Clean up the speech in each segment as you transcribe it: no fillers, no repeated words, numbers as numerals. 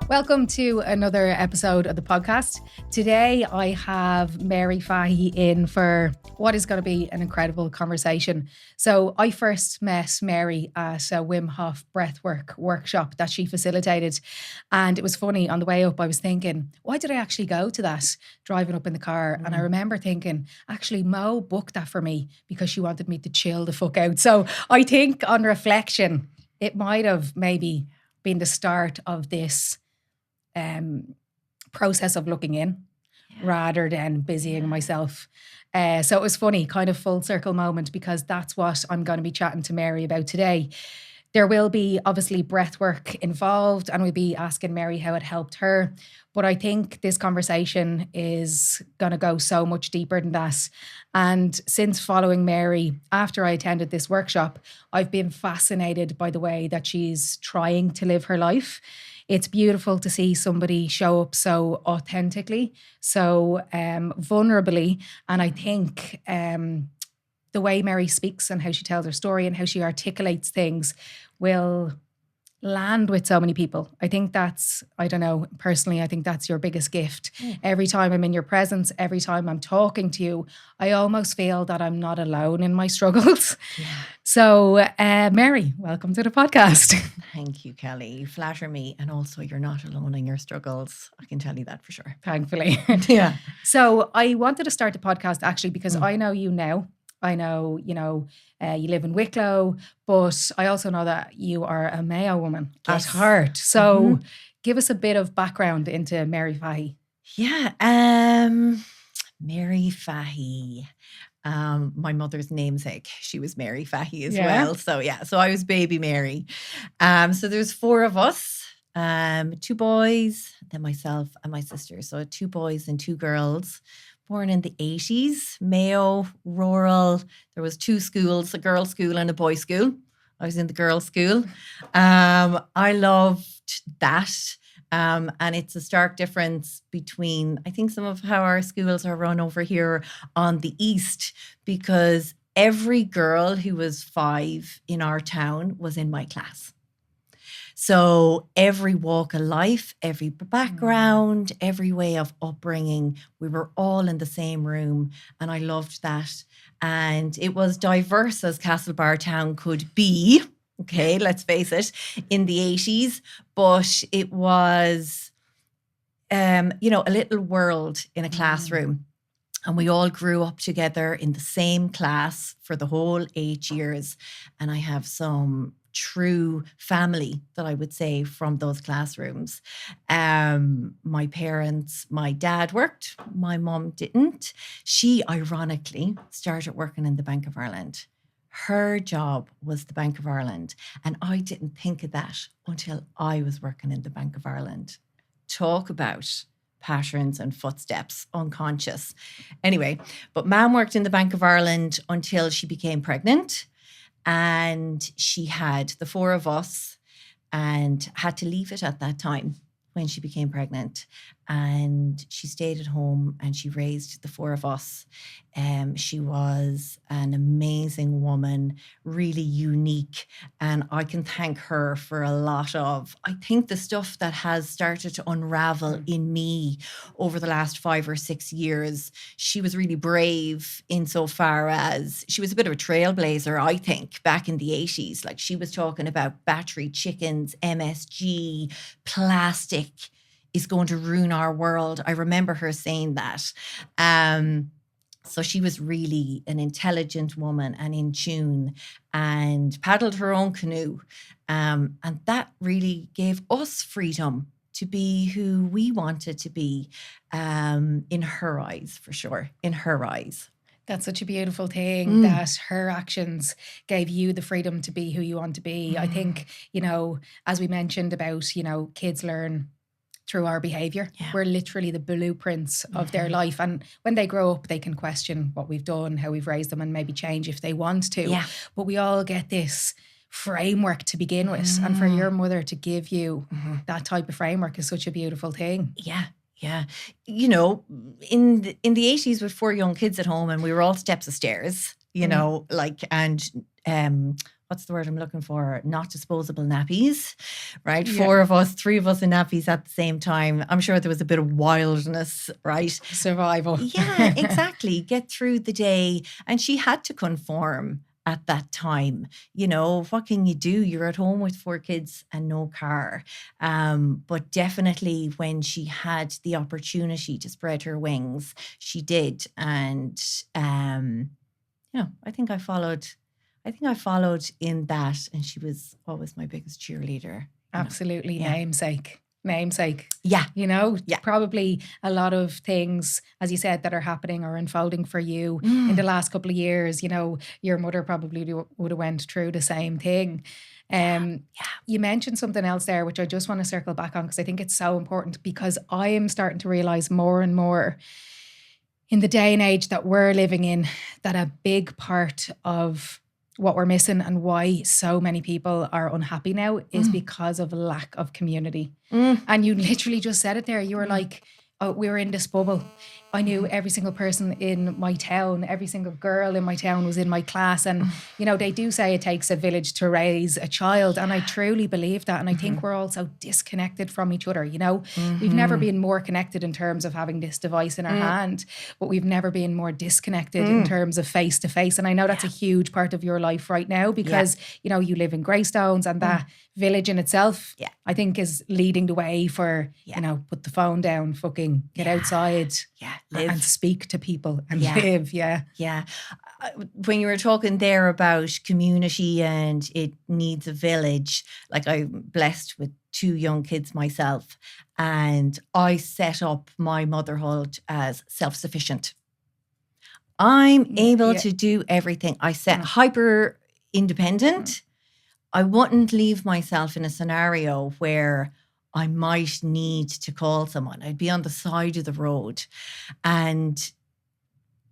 Welcome to another episode of the podcast. Today I have Mary Fahey in for what is going to be an incredible conversation. So I first met Mary at a Wim Hof breathwork workshop that she facilitated. And it was funny, on the way up I was thinking, why did I actually go to that driving up in the car? And I remember thinking, actually Mo booked that for me because she wanted me to chill the fuck out. So I think on reflection, it might have maybe been the start of this process of looking in rather than busying myself. So it was funny, kind of full circle moment, because that's what I'm going to be chatting to Mary about today. There will be obviously breath work involved, and we'll be asking Mary how it helped her. But I think this conversation is going to go so much deeper than that. And since following Mary after I attended this workshop, I've been fascinated by the way that she's trying to live her life. It's beautiful to see somebody show up so authentically, so vulnerably. And I think the way Mary speaks and how she tells her story and how she articulates things will land with so many people. I think that's, I don't know, personally, I think that's your biggest gift. Every time I'm in your presence, every time I'm talking to you, I almost feel that I'm not alone in my struggles. So, Mary, welcome to the podcast. Thank you, Kellie. You flatter me. And also, you're not alone in your struggles. I can tell you that for sure. Thankfully. Yeah. So I wanted to start the podcast actually because I know you now. I know, you live in Wicklow, but I also know that you are a Mayo woman at heart. So give us a bit of background into Mary Fahey. Yeah. Mary Fahey. My mother's namesake. She was Mary Fahey as well. So I was baby Mary. So there's four of us, two boys, then myself and my sister. So 2 boys and 2 girls. Born in the 80s, Mayo, rural. There was 2 schools, a girls' school and a boys' school. I was in the girls' school. I loved that. And it's a stark difference between, I think, some of how our schools are run over here on the east, because every girl who was 5 in our town was in my class. So every walk of life, every background, every way of upbringing, we were all in the same room. And I loved that. And it was diverse as Castlebar Town could be. Okay, let's face it, in the 80s. But it was, a little world in a classroom. And we all grew up together in the same class for the whole 8 years. And I have some true family that I would say from those classrooms. My parents, my dad worked, my mum didn't. She ironically started working in the Bank of Ireland. Her job was the Bank of Ireland. And I didn't think of that until I was working in the Bank of Ireland. Talk about patterns and footsteps, unconscious. Anyway, but Mum worked in the Bank of Ireland until she became pregnant. And she had the 4 of us and had to leave it at that time when she became pregnant. And she stayed at home and she raised the 4 of us. She was an amazing woman, really unique. And I can thank her for a lot of, I think, the stuff that has started to unravel in me over the last 5 or 6 years. She was really brave insofar as she was a bit of a trailblazer, I think, back in the 80s. Like, she was talking about battery chickens, MSG, plastic is going to ruin our world. I remember her saying that. So she was really an intelligent woman and in tune and paddled her own canoe. And that really gave us freedom to be who we wanted to be, in her eyes, for sure, in her eyes. That's such a beautiful thing that her actions gave you the freedom to be who you want to be. I think, as we mentioned about, kids learn through our behavior. We're literally the blueprints of their life. And when they grow up, they can question what we've done, how we've raised them, and maybe change if they want to. Yeah. But we all get this framework to begin with. And for your mother to give you that type of framework is such a beautiful thing. Yeah. Yeah. In the 80s with 4 young kids at home, and we were all steps of stairs, and what's the word I'm looking for? Not disposable nappies, right? Yeah. 4 of us, 3 of us in nappies at the same time. I'm sure there was a bit of wildness, right? Survival. Yeah, exactly. Get through the day. And she had to conform at that time. You know, what can you do? You're at home with 4 kids and no car. But definitely when she had the opportunity to spread her wings, she did. And, I think I followed. In that, and she was always my biggest cheerleader. Absolutely. Yeah. Namesake. Yeah. Yeah. Probably a lot of things, as you said, that are happening or unfolding for you in the last couple of years. Your mother probably would have went through the same thing. You mentioned something else there, which I just want to circle back on because I think it's so important, because I am starting to realize more and more in the day and age that we're living in that a big part of what we're missing and why so many people are unhappy now is because of lack of community. And you literally just said it there. You were like, oh, we were in this bubble. I knew every single person in my town, every single girl in my town was in my class. And, they do say it takes a village to raise a child. And I truly believe that. And I think we're all so disconnected from each other. We've never been more connected in terms of having this device in our hand, but we've never been more disconnected in terms of face to face. And I know that's a huge part of your life right now because, you live in Greystones, and that village in itself, I think, is leading the way for, put the phone down, fucking get outside. Live. And speak to people and live. Yeah. When you were talking there about community and it needs a village, like I'm blessed with 2 young kids myself, and I set up my motherhood as self-sufficient. I'm able to do everything. I set hyper independent. I wouldn't leave myself in a scenario where I might need to call someone. I'd be on the side of the road. And,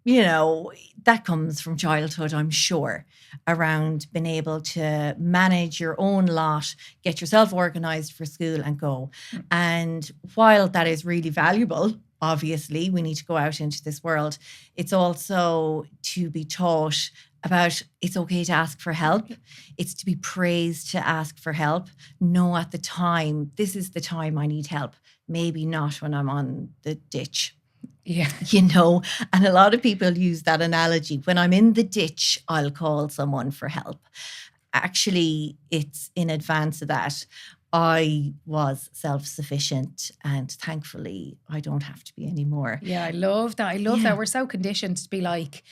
that comes from childhood, I'm sure, around being able to manage your own lot, get yourself organised for school and go. And while that is really valuable, obviously, we need to go out into this world, it's also to be taught about it's okay to ask for help. It's to be praised to ask for help. No, at the time, this is the time I need help. Maybe not when I'm on the ditch. Yeah. And a lot of people use that analogy. When I'm in the ditch, I'll call someone for help. Actually, it's in advance of that. I was self-sufficient, and thankfully I don't have to be anymore. Yeah, I love that. I love that. We're so conditioned to be like,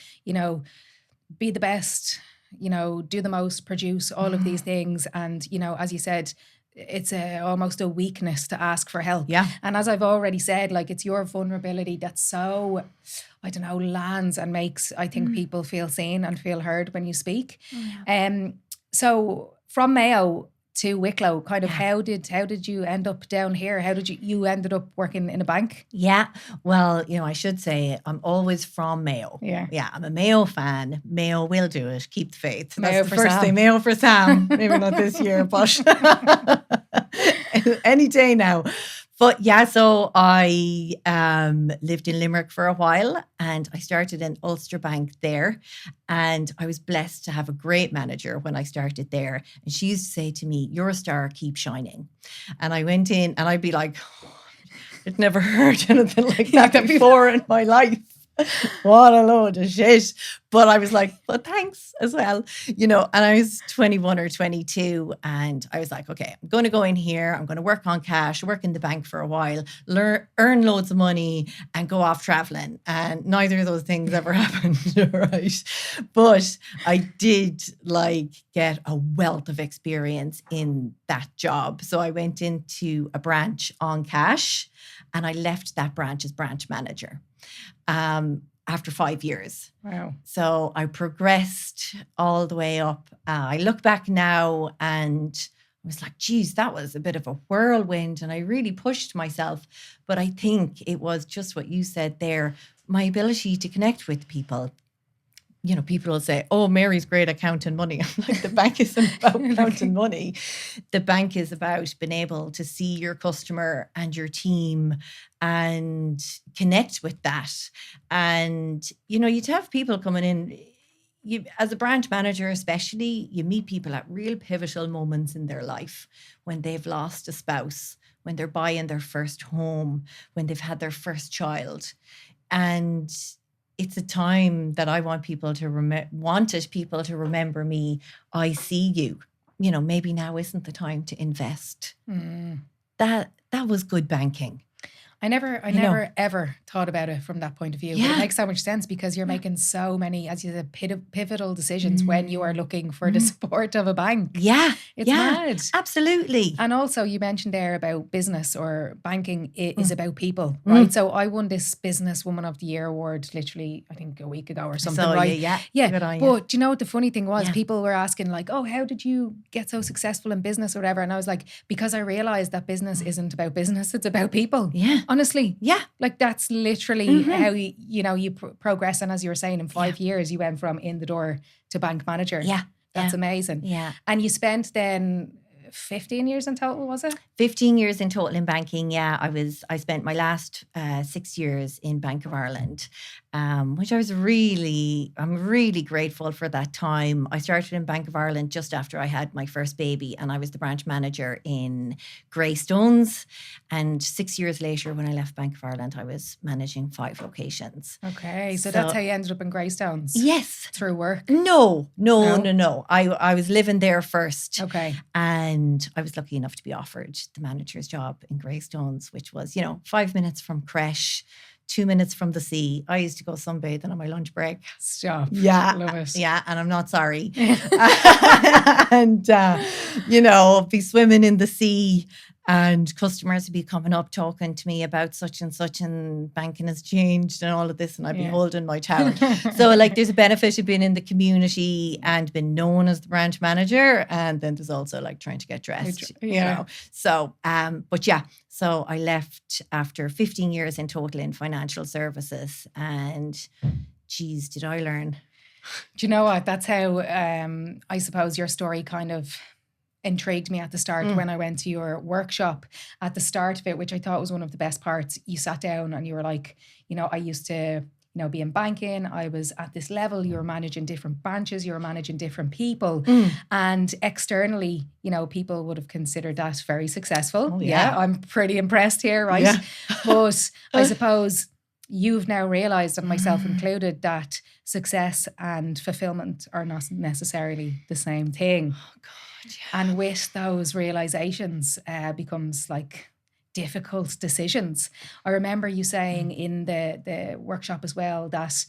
be the best, do the most, produce all of these things. And, as you said, it's almost a weakness to ask for help. Yeah. And as I've already said, like, it's your vulnerability that's so, lands and makes, I think, people feel seen and feel heard when you speak. So from Mayo to Wicklow, kind of how did you end up down here? How did you ended up working in a bank? Yeah. Well, I should say I'm always from Mayo. Yeah. Yeah. I'm a Mayo fan. Mayo will do it. Keep the faith. Mayo That's the for first Sam. thing. Mayo for Sam. Maybe not this year, but any day now. But yeah, so I lived in Limerick for a while, and I started in Ulster Bank there. And I was blessed to have a great manager when I started there. And she used to say to me, "You're a star, keep shining." And I went in and I'd be like, I'd never heard anything like that before in my life. What a load of shit. But I was like, well, thanks as well. And I was 21 or 22, and I was like, okay, I'm going to go in here. I'm going to work on cash, work in the bank for a while, earn loads of money, and go off traveling. And neither of those things ever happened, right? But I did get a wealth of experience in that job. So I went into a branch on cash, and I left that branch as branch manager. After 5 years. Wow. So I progressed all the way up. I look back now and I was like, geez, that was a bit of a whirlwind, and I really pushed myself. But I think it was just what you said there, my ability to connect with people. People will say, oh, Mary's great at counting money. I'm like, the bank isn't about counting money. The bank is about being able to see your customer and your team and connect with that. And, you'd have people coming in, you, as a branch manager especially, you meet people at real pivotal moments in their life, when they've lost a spouse, when they're buying their first home, when they've had their first child. And it's a time that I want people to wanted people to remember me. I see you. You know, maybe now isn't the time to invest. That was good banking. I never ever thought about it from that point of view. But it makes so much sense, because you're making so many, as you said, pivotal decisions when you are looking for the support of a bank. Yeah. It's mad. Absolutely. And also, you mentioned there about business, or banking is about people, right? So I won this Business Woman of the Year award literally, I think, a week ago or something, right? Yeah. Good on you. But do you know what the funny thing was? People were asking like, oh, how did you get so successful in business or whatever? And I was like, because I realized that business isn't about business, it's about people. Yeah. Honestly. Yeah. Like, that's literally how you progress. And as you were saying, in 5 years, you went from in the door to bank manager. Yeah. That's amazing. Yeah. And you spent then 15 years in total, was it? 15 years in total in banking. Yeah, I spent my last 6 years in Bank of Ireland, which I'm really grateful for that time. I started in Bank of Ireland just after I had my first baby, and I was the branch manager in Greystones. And 6 years later, when I left Bank of Ireland, I was managing 5 locations. Okay, so that's how you ended up in Greystones? Yes. Through work? No. I was living there first. Okay. And I was lucky enough to be offered the manager's job in Greystones, which was, 5 minutes from creche, 2 minutes from the sea. I used to go sunbathing on my lunch break. Stop. Yeah. Love it. Yeah, and I'm not sorry. And, be swimming in the sea, and customers would be coming up talking to me about such and such, and banking has changed and all of this, and I'd be holding my towel. So there's a benefit of being in the community and being known as the branch manager, and then there's also trying to get dressed, So, so I left after 15 years in total in financial services, and geez, did I learn. Do you know what? That's how I suppose your story kind of intrigued me at the start when I went to your workshop at the start of it, which I thought was one of the best parts. You sat down and you were like, I used to, be in banking. I was at this level. You were managing different branches. You were managing different people. And externally, people would have considered that very successful. Oh, yeah. I'm pretty impressed here, right? Yeah. But I suppose you've now realised, and myself included, that success and fulfillment are not necessarily the same thing. Oh, God. Yeah. And with those realizations becomes difficult decisions. I remember you saying in the workshop as well that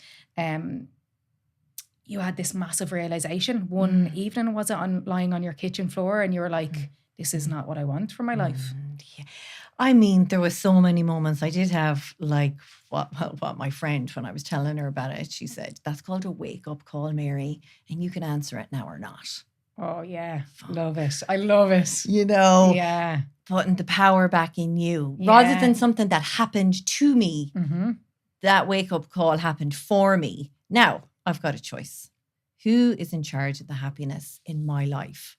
you had this massive realization one evening. Was it lying on your kitchen floor, and you were like, this is not what I want for my life? Yeah. I mean, there were so many moments. I did have what my friend, when I was telling her about it, she said, that's called a wake-up call, Mary, and you can answer it now or not. Oh, yeah. Love it. I love it. Yeah. Putting the power back in you. Rather than something that happened to me, that wake-up call happened for me. Now, I've got a choice. Who is in charge of the happiness in my life?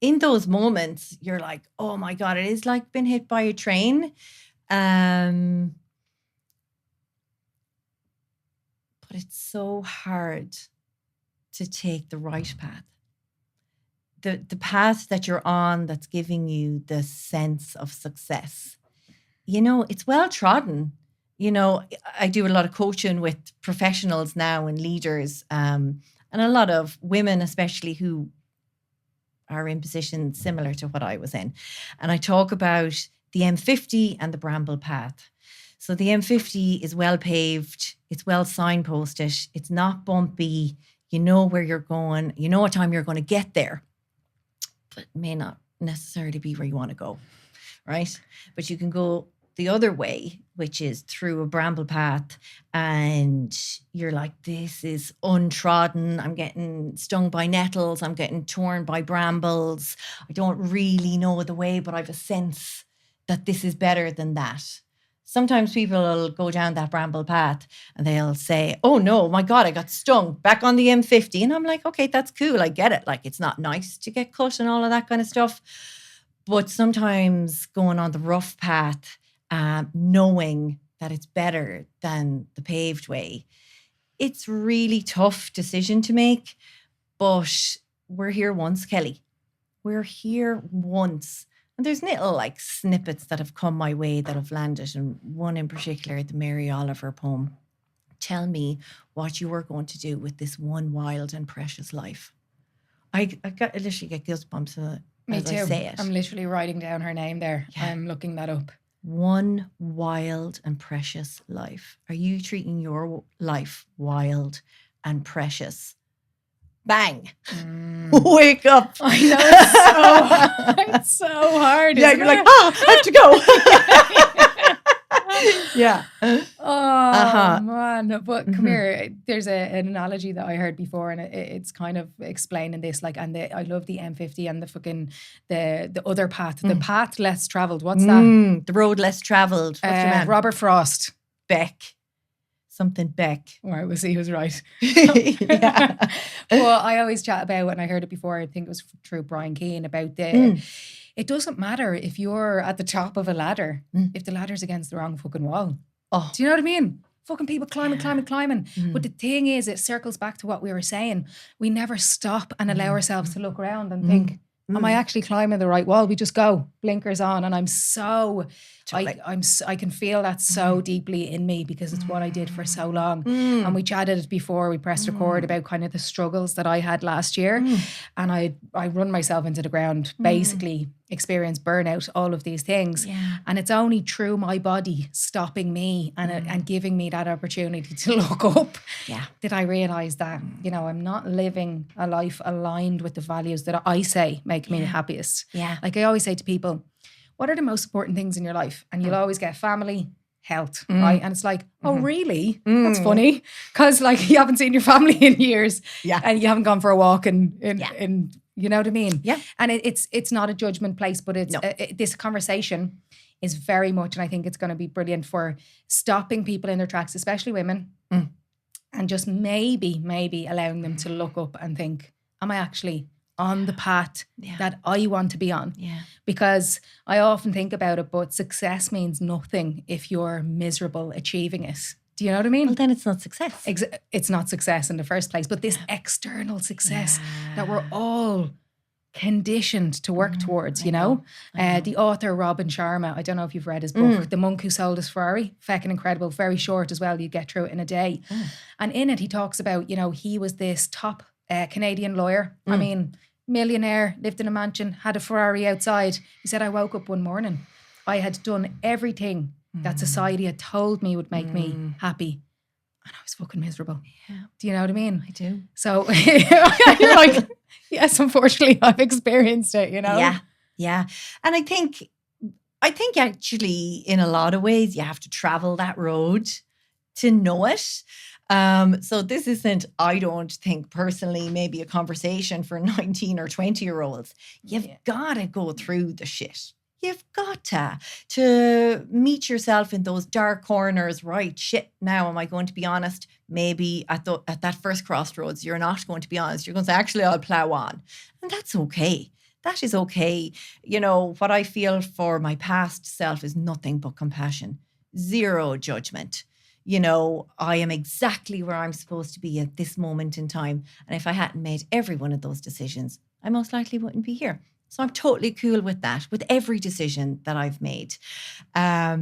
In those moments, you're like, oh, my God, it is like being hit by a train. But it's so hard to take the right path. The path that you're on that's giving you the sense of success. It's well trodden. I do a lot of coaching with professionals now and leaders, and a lot of women especially who are in positions similar to what I was in. And I talk about the M50 and the Bramble Path. So the M50 is well paved, it's well signposted, it's not bumpy, you know where you're going, you know what time you're going to get there. But it may not necessarily be where you want to go, right? But you can go the other way, which is through a bramble path, and you're like, this is untrodden. I'm getting stung by nettles. I'm getting torn by brambles. I don't really know the way, but I have a sense that this is better than that. Sometimes people will go down that bramble path and they'll say, oh no, my God, I got stung back on the M50. And I'm like, okay, that's cool. I get it. It's not nice to get cut and all of that kind of stuff. But sometimes going on the rough path, knowing that it's better than the paved way, It's really tough decision to make, but we're here once, Kellie. We're here once. And there's little like snippets that have come my way that have landed, and one in particular, the Mary Oliver poem. Tell me what you are going to do with this one wild and precious life. I literally get goosebumps Me as too. I say it. I'm literally writing down her name there. Yeah. I'm looking that up. One wild and precious life. Are you treating your life wild and precious? Bang. Wake up. I know, it's so hard. Yeah, isn't you're like, it? I have to go. Yeah. Oh, man. But come here. There's an analogy that I heard before, and it's kind of explaining this. Like, and I love the M50 and the fucking, the other path, the path less traveled. What's that? The road less traveled. What's your man? Robert Frost. Beck. Something Beck. All right, we'll see who's right. Yeah. Well, I always chat about, and I heard it before, I think it was through Brian Keane, about it doesn't matter if you're at the top of a ladder, if the ladder's against the wrong fucking wall. Oh. Do you know what I mean? Fucking people climbing. But the thing is, it circles back to what we were saying. We never stop and allow ourselves to look around and think, am I actually climbing the right wall? We just go, blinkers on. And I'm so, I can feel that so deeply in me, because it's what I did for so long. And we chatted before we pressed record about kind of the struggles that I had last year. And I run myself into the ground, basically experience burnout, all of these things. Yeah. And it's only through my body stopping me and giving me that opportunity to look up did I realise that, you know, I'm not living a life aligned with the values that I say make me the happiest. Yeah. Like I always say to people, what are the most important things in your life? And you'll always get family, health, right? And it's like, oh, really? That's funny. Because like you haven't seen your family in years and you haven't gone for a walk in you know what I mean? Yeah. And it's not a judgment place, but it's this conversation is very much, and I think it's going to be brilliant for stopping people in their tracks, especially women, and just maybe allowing them to look up and think, am I actually on the path that I want to be on? Yeah. Because I often think about it, but success means nothing if you're miserable achieving it. Do you know what I mean? Well, then it's not success. It's not success in the first place, but this external success that we're all conditioned to work towards, you know? The author, Robin Sharma, I don't know if you've read his book, The Monk Who Sold His Ferrari, feckin' incredible, very short as well, you get through it in a day. And in it, he talks about, you know, he was this top Canadian lawyer. I mean, millionaire, lived in a mansion, had a Ferrari outside. He said, I woke up one morning, I had done everything that society had told me would make me happy, and I was fucking miserable. Yeah. Do you know what I mean? I do. So you're like, yes, unfortunately I've experienced it, you know? Yeah. Yeah. And I think actually in a lot of ways you have to travel that road to know it. So this isn't, I don't think personally, maybe a conversation for 19 or 20-year-olds. You've got to go through the shit. You've got to meet yourself in those dark corners. Right, shit, now am I going to be honest? Maybe at that first crossroads, you're not going to be honest. You're going to say, actually, I'll plow on. And that's okay. That is okay. You know, what I feel for my past self is nothing but compassion. Zero judgment. You know, I am exactly where I'm supposed to be at this moment in time. And if I hadn't made every one of those decisions, I most likely wouldn't be here. So I'm totally cool with that, with every decision that I've made. Tell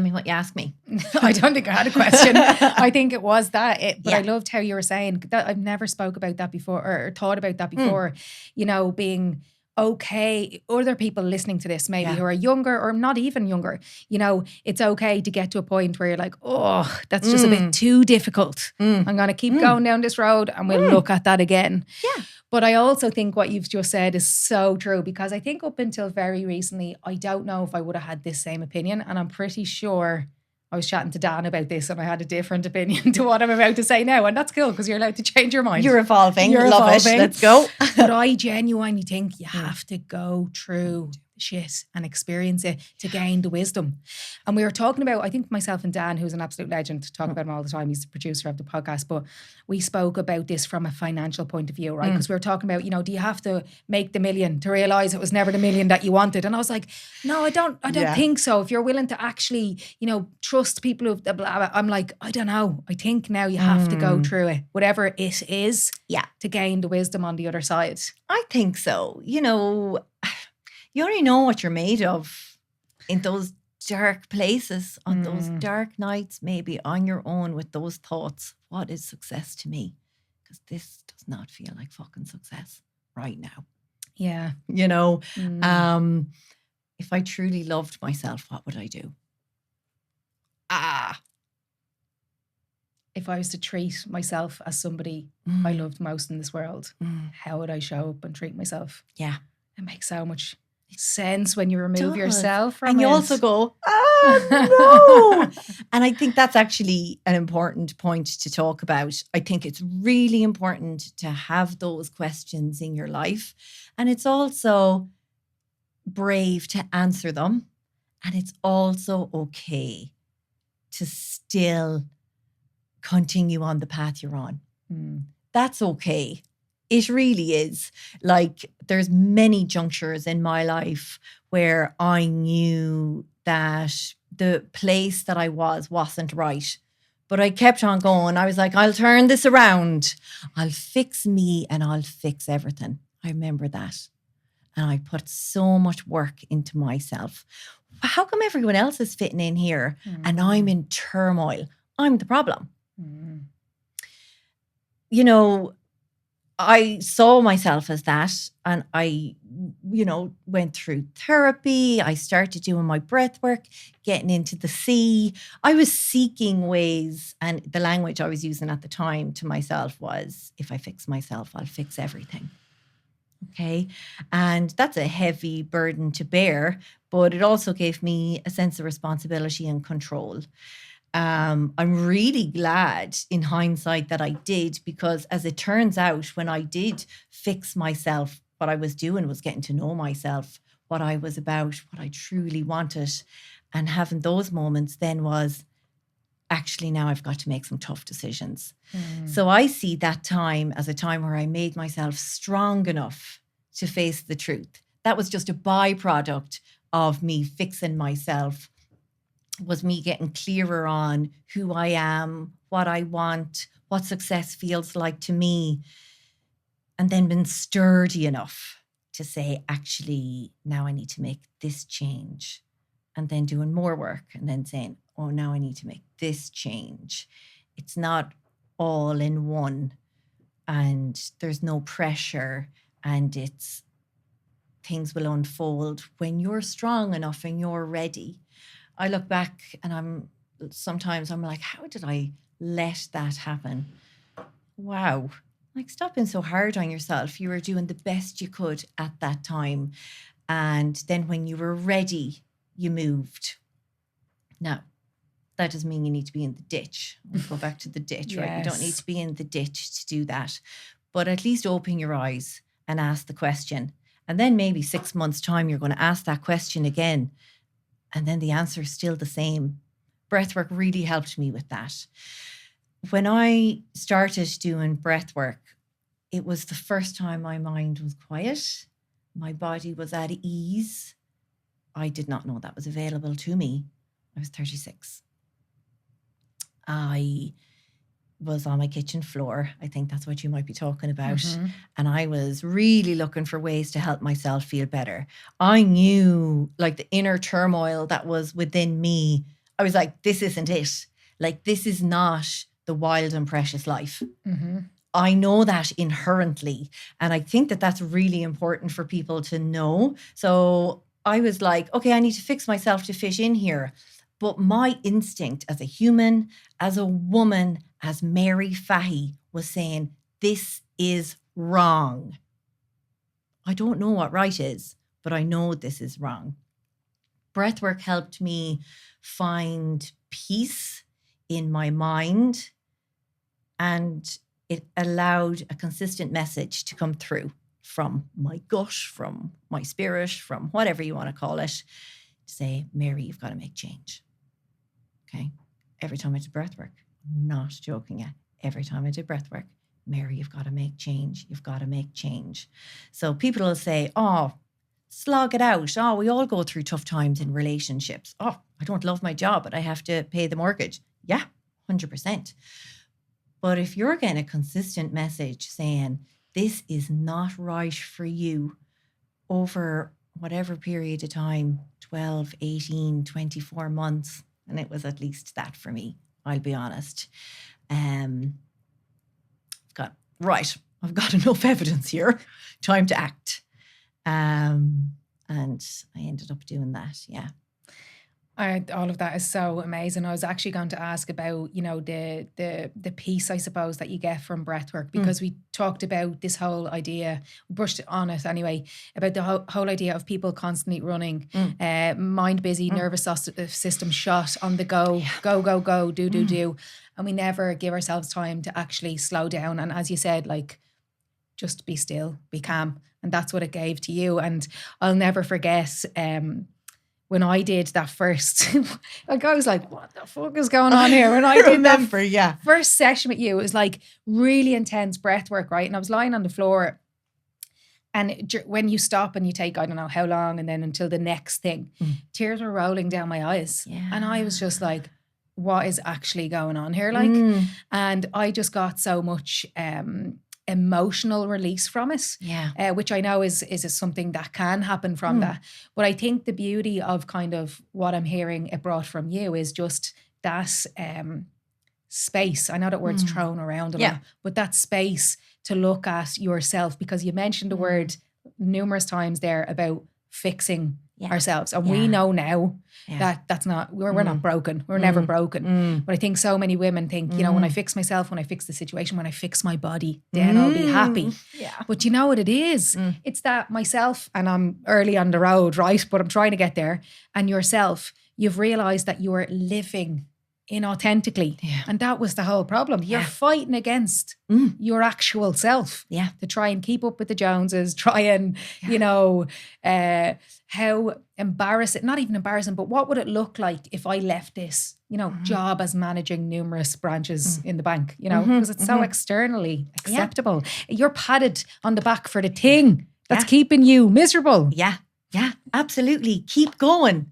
me what you asked me. I don't think I had a question. I think it was that. But I loved how you were saying that. I've never spoke about that before or thought about that before. You know, being okay, other people listening to this maybe who are younger or not even younger, you know, it's okay to get to a point where you're like, oh, that's just a bit too difficult. I'm going to keep going down this road and we'll look at that again. Yeah. But I also think what you've just said is so true, because I think up until very recently, I don't know if I would have had this same opinion. And I'm pretty sure I was chatting to Dan about this and I had a different opinion to what I'm about to say now. And that's cool because you're allowed to change your mind. You're evolving. Love it. Let's go. But I genuinely think you have to go through shit and experience it to gain the wisdom. And we were talking about, I think myself and Dan, who's an absolute legend, talk about him all the time. He's the producer of the podcast, but we spoke about this from a financial point of view, right? Because we were talking about, do you have to make the million to realize it was never the million that you wanted? And I was like, no, I don't think so. If you're willing to actually, trust people who blah, blah, I'm like, I don't know. I think now you have to go through it, whatever it is, to gain the wisdom on the other side. I think so. You only know what you're made of in those dark places, on those dark nights, maybe on your own with those thoughts. What is success to me? Because this does not feel like fucking success right now. Yeah. If I truly loved myself, what would I do? If I was to treat myself as somebody I loved most in this world, how would I show up and treat myself? Yeah. It makes so much sense when you remove yourself from it. And you also go, no. And I think that's actually an important point to talk about. I think it's really important to have those questions in your life. And it's also brave to answer them. And it's also okay to still continue on the path you're on. That's okay. It really is. Like, there's many junctures in my life where I knew that the place that I wasn't right. But I kept on going. I was like, I'll turn this around. I'll fix me and I'll fix everything. I remember that. And I put so much work into myself. How come everyone else is fitting in here and I'm in turmoil? I'm the problem. I saw myself as that, and I, went through therapy. I started doing my breath work, getting into the sea. I was seeking ways, and the language I was using at the time to myself was, if I fix myself, I'll fix everything. Okay. And that's a heavy burden to bear, but it also gave me a sense of responsibility and control. I'm really glad in hindsight that I did, because as it turns out, when I did fix myself, what I was doing was getting to know myself, what I was about, what I truly wanted. And having those moments then was, actually, now I've got to make some tough decisions. So I see that time as a time where I made myself strong enough to face the truth. That was just a byproduct of me fixing myself, was me getting clearer on who I am, what I want, what success feels like to me, and then been sturdy enough to say, actually, now I need to make this change, and then doing more work and then saying, oh, now I need to make this change. It's not all in one, and there's no pressure, and things will unfold when you're strong enough and you're ready. I look back and sometimes I'm like, how did I let that happen? Wow. Like, stop being so hard on yourself. You were doing the best you could at that time. And then when you were ready, you moved. Now, that doesn't mean you need to be in the ditch. We'll go back to the ditch, right? You don't need to be in the ditch to do that. But at least open your eyes and ask the question. And then maybe 6 months' time, you're going to ask that question again. And then the answer is still the same. Breathwork really helped me with that. When I started doing breathwork, it was the first time my mind was quiet. My body was at ease. I did not know that was available to me. I was 36. I was on my kitchen floor. I think that's what you might be talking about. And I was really looking for ways to help myself feel better. I knew, like, the inner turmoil that was within me. I was like, this isn't it. Like, this is not the wild and precious life. I know that inherently. And I think that that's really important for people to know. So I was like, okay, I need to fix myself to fit in here. But my instinct as a human, as a woman, as Mary Fahey, was saying, this is wrong. I don't know what right is, but I know this is wrong. Breathwork helped me find peace in my mind, and it allowed a consistent message to come through from my gut, from my spirit, from whatever you want to call it, to say, Mary, you've got to make change. Okay. Every time I did breath work, not joking yet. Every time I did breath work, Mary, you've got to make change. You've got to make change. So people will say, oh, slog it out. Oh, we all go through tough times in relationships. Oh, I don't love my job, but I have to pay the mortgage. Yeah, 100%. But if you're getting a consistent message saying, this is not right for you over whatever period of time, 12, 18, 24 months, and it was at least that for me, I'll be honest. I've got enough evidence here. Time to act. And I ended up doing that. Yeah. All of that is so amazing. I was actually going to ask about, the peace, I suppose, that you get from breathwork, because we talked about this whole idea, brushed on it anyway, about the whole idea of people constantly running, mind busy, nervous system shot on the go, go, do. And we never give ourselves time to actually slow down. And as you said, like, just be still, be calm. And that's what it gave to you. And I'll never forget, when I did that first, like I was like, what the fuck is going on here? When I did that first session with you, it was like really intense breath work, right? And I was lying on the floor, and when you stop and you take, I don't know how long, and then until the next thing, tears were rolling down my eyes. Yeah. And I was just like, what is actually going on here? Like, and I just got so much, emotional release from it, which I know is something that can happen from that. But I think the beauty of kind of what I'm hearing it brought from you is just that space. I know that word's thrown around a lot, but that space to look at yourself, because you mentioned the word numerous times there about fixing ourselves. And we know now that that's not, we're not broken. We're never broken. But I think so many women think, when I fix myself, when I fix the situation, when I fix my body, then I'll be happy. Yeah. But you know what it is? It's that myself, and I'm early on the road, right? But I'm trying to get there. And yourself, you've realized that you're living inauthentically. Yeah. And that was the whole problem. You're fighting against your actual self to try and keep up with the Joneses, try and, how embarrassing, not even embarrassing, but what would it look like if I left this, job as managing numerous branches in the bank, because it's so externally acceptable. You're patted on the back for the thing that's keeping you miserable. Yeah, absolutely. Keep going.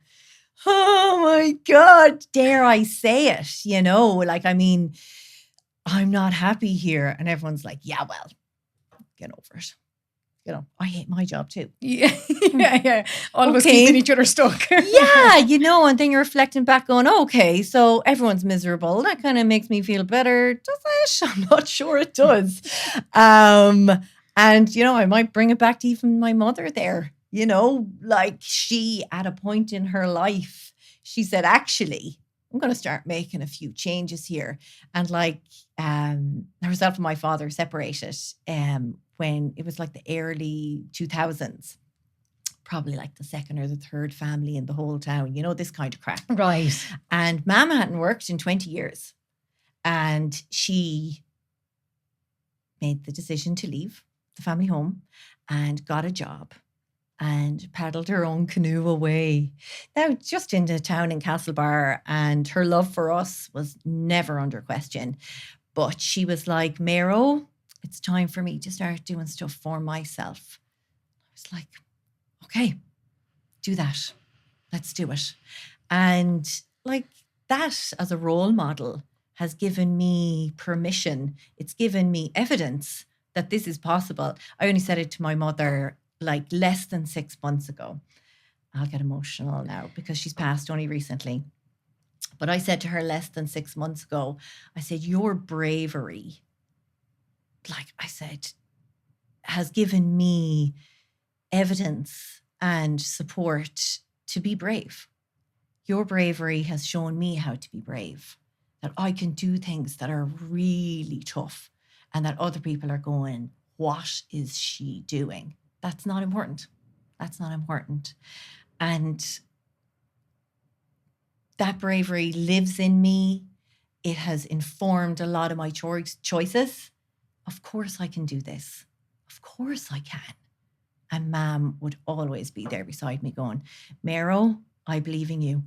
Oh my God, dare I say it, I'm not happy here. And everyone's like, yeah, well, get over it. I hate my job too. Yeah. All of us keeping each other stuck. And then you're reflecting back going, okay, so everyone's miserable. That kind of makes me feel better. Does it? I'm not sure it does. And, I might bring it back to even my mother there. Like she, at a point in her life, she said, actually, I'm going to start making a few changes here. And herself and my father separated when it was like the early 2000s, probably like the second or the third family in the whole town, this kind of crap. Right. And Mama hadn't worked in 20 years. And she made the decision to leave the family home and got a job and paddled her own canoe away. Now, just into town in Castlebar, and her love for us was never under question. But she was like, Mero, it's time for me to start doing stuff for myself. I was like, okay, do that. Let's do it. And like that as a role model has given me permission. It's given me evidence that this is possible. I only said it to my mother like less than 6 months ago. I'll get emotional now because she's passed only recently. But I said to her less than 6 months ago, I said, your bravery, like I said, has given me evidence and support to be brave. Your bravery has shown me how to be brave, that I can do things that are really tough and that other people are going, what is she doing? That's not important. That's not important. And that bravery lives in me. It has informed a lot of my choices. Of course I can do this. Of course I can. And Mam would always be there beside me going, Mero, I believe in you.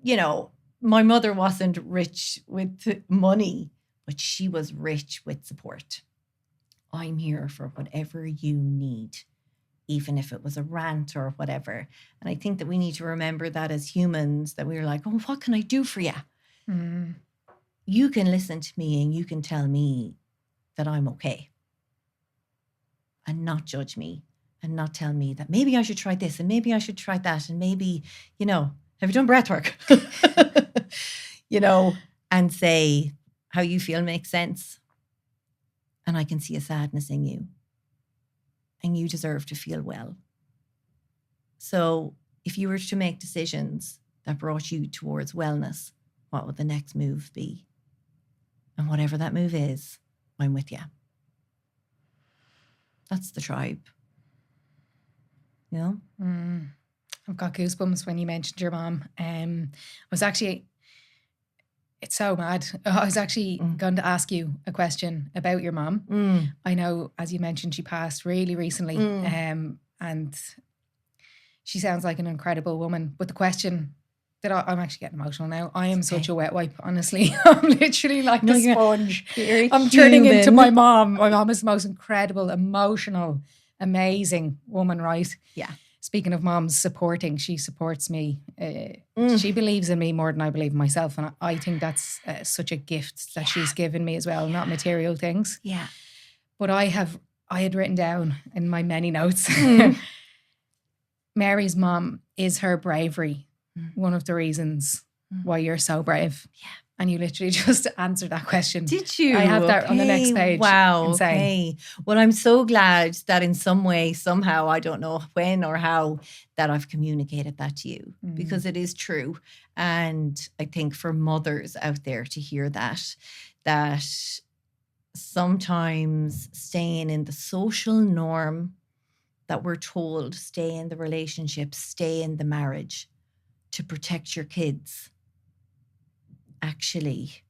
You know, my mother wasn't rich with money, but she was rich with support. I'm here for whatever you need, even if it was a rant or whatever. And I think that we need to remember that as humans, that we're like, oh, what can I do for you? Mm. You can listen to me and you can tell me that I'm okay. And not judge me and not tell me that maybe I should try this and maybe I should try that. And maybe, you know, have you done breath work? You know, and say how you feel makes sense. And I can see a sadness in you. And you deserve to feel well. So if you were to make decisions that brought you towards wellness, what would the next move be? And whatever that move is, I'm with you. That's the tribe. You know? I've got goosebumps when you mentioned your mom. It's so mad. I was actually going to ask you a question about your mom. I know, as you mentioned, she passed really recently. And she sounds like an incredible woman. But the question that I'm actually getting emotional now. I am such a wet wipe, honestly. I'm literally like a sponge. I'm turning into my mom. My mom is the most incredible, emotional, amazing woman, right? Yeah. Speaking of moms supporting, she supports me. She believes in me more than I believe in myself. And I think that's such a gift that she's given me as well, not material things. Yeah. But I had written down in my many notes, Mary's mom is her bravery. One of the reasons why you're so brave. Yeah. And you literally just answered that question. Did you? I have that on the next page. Wow. Insane. Okay. Well, I'm so glad that in some way, somehow, I don't know when or how, that I've communicated that to you, because it is true. And I think for mothers out there to hear that sometimes staying in the social norm that we're told, stay in the relationship, stay in the marriage to protect your kids, actually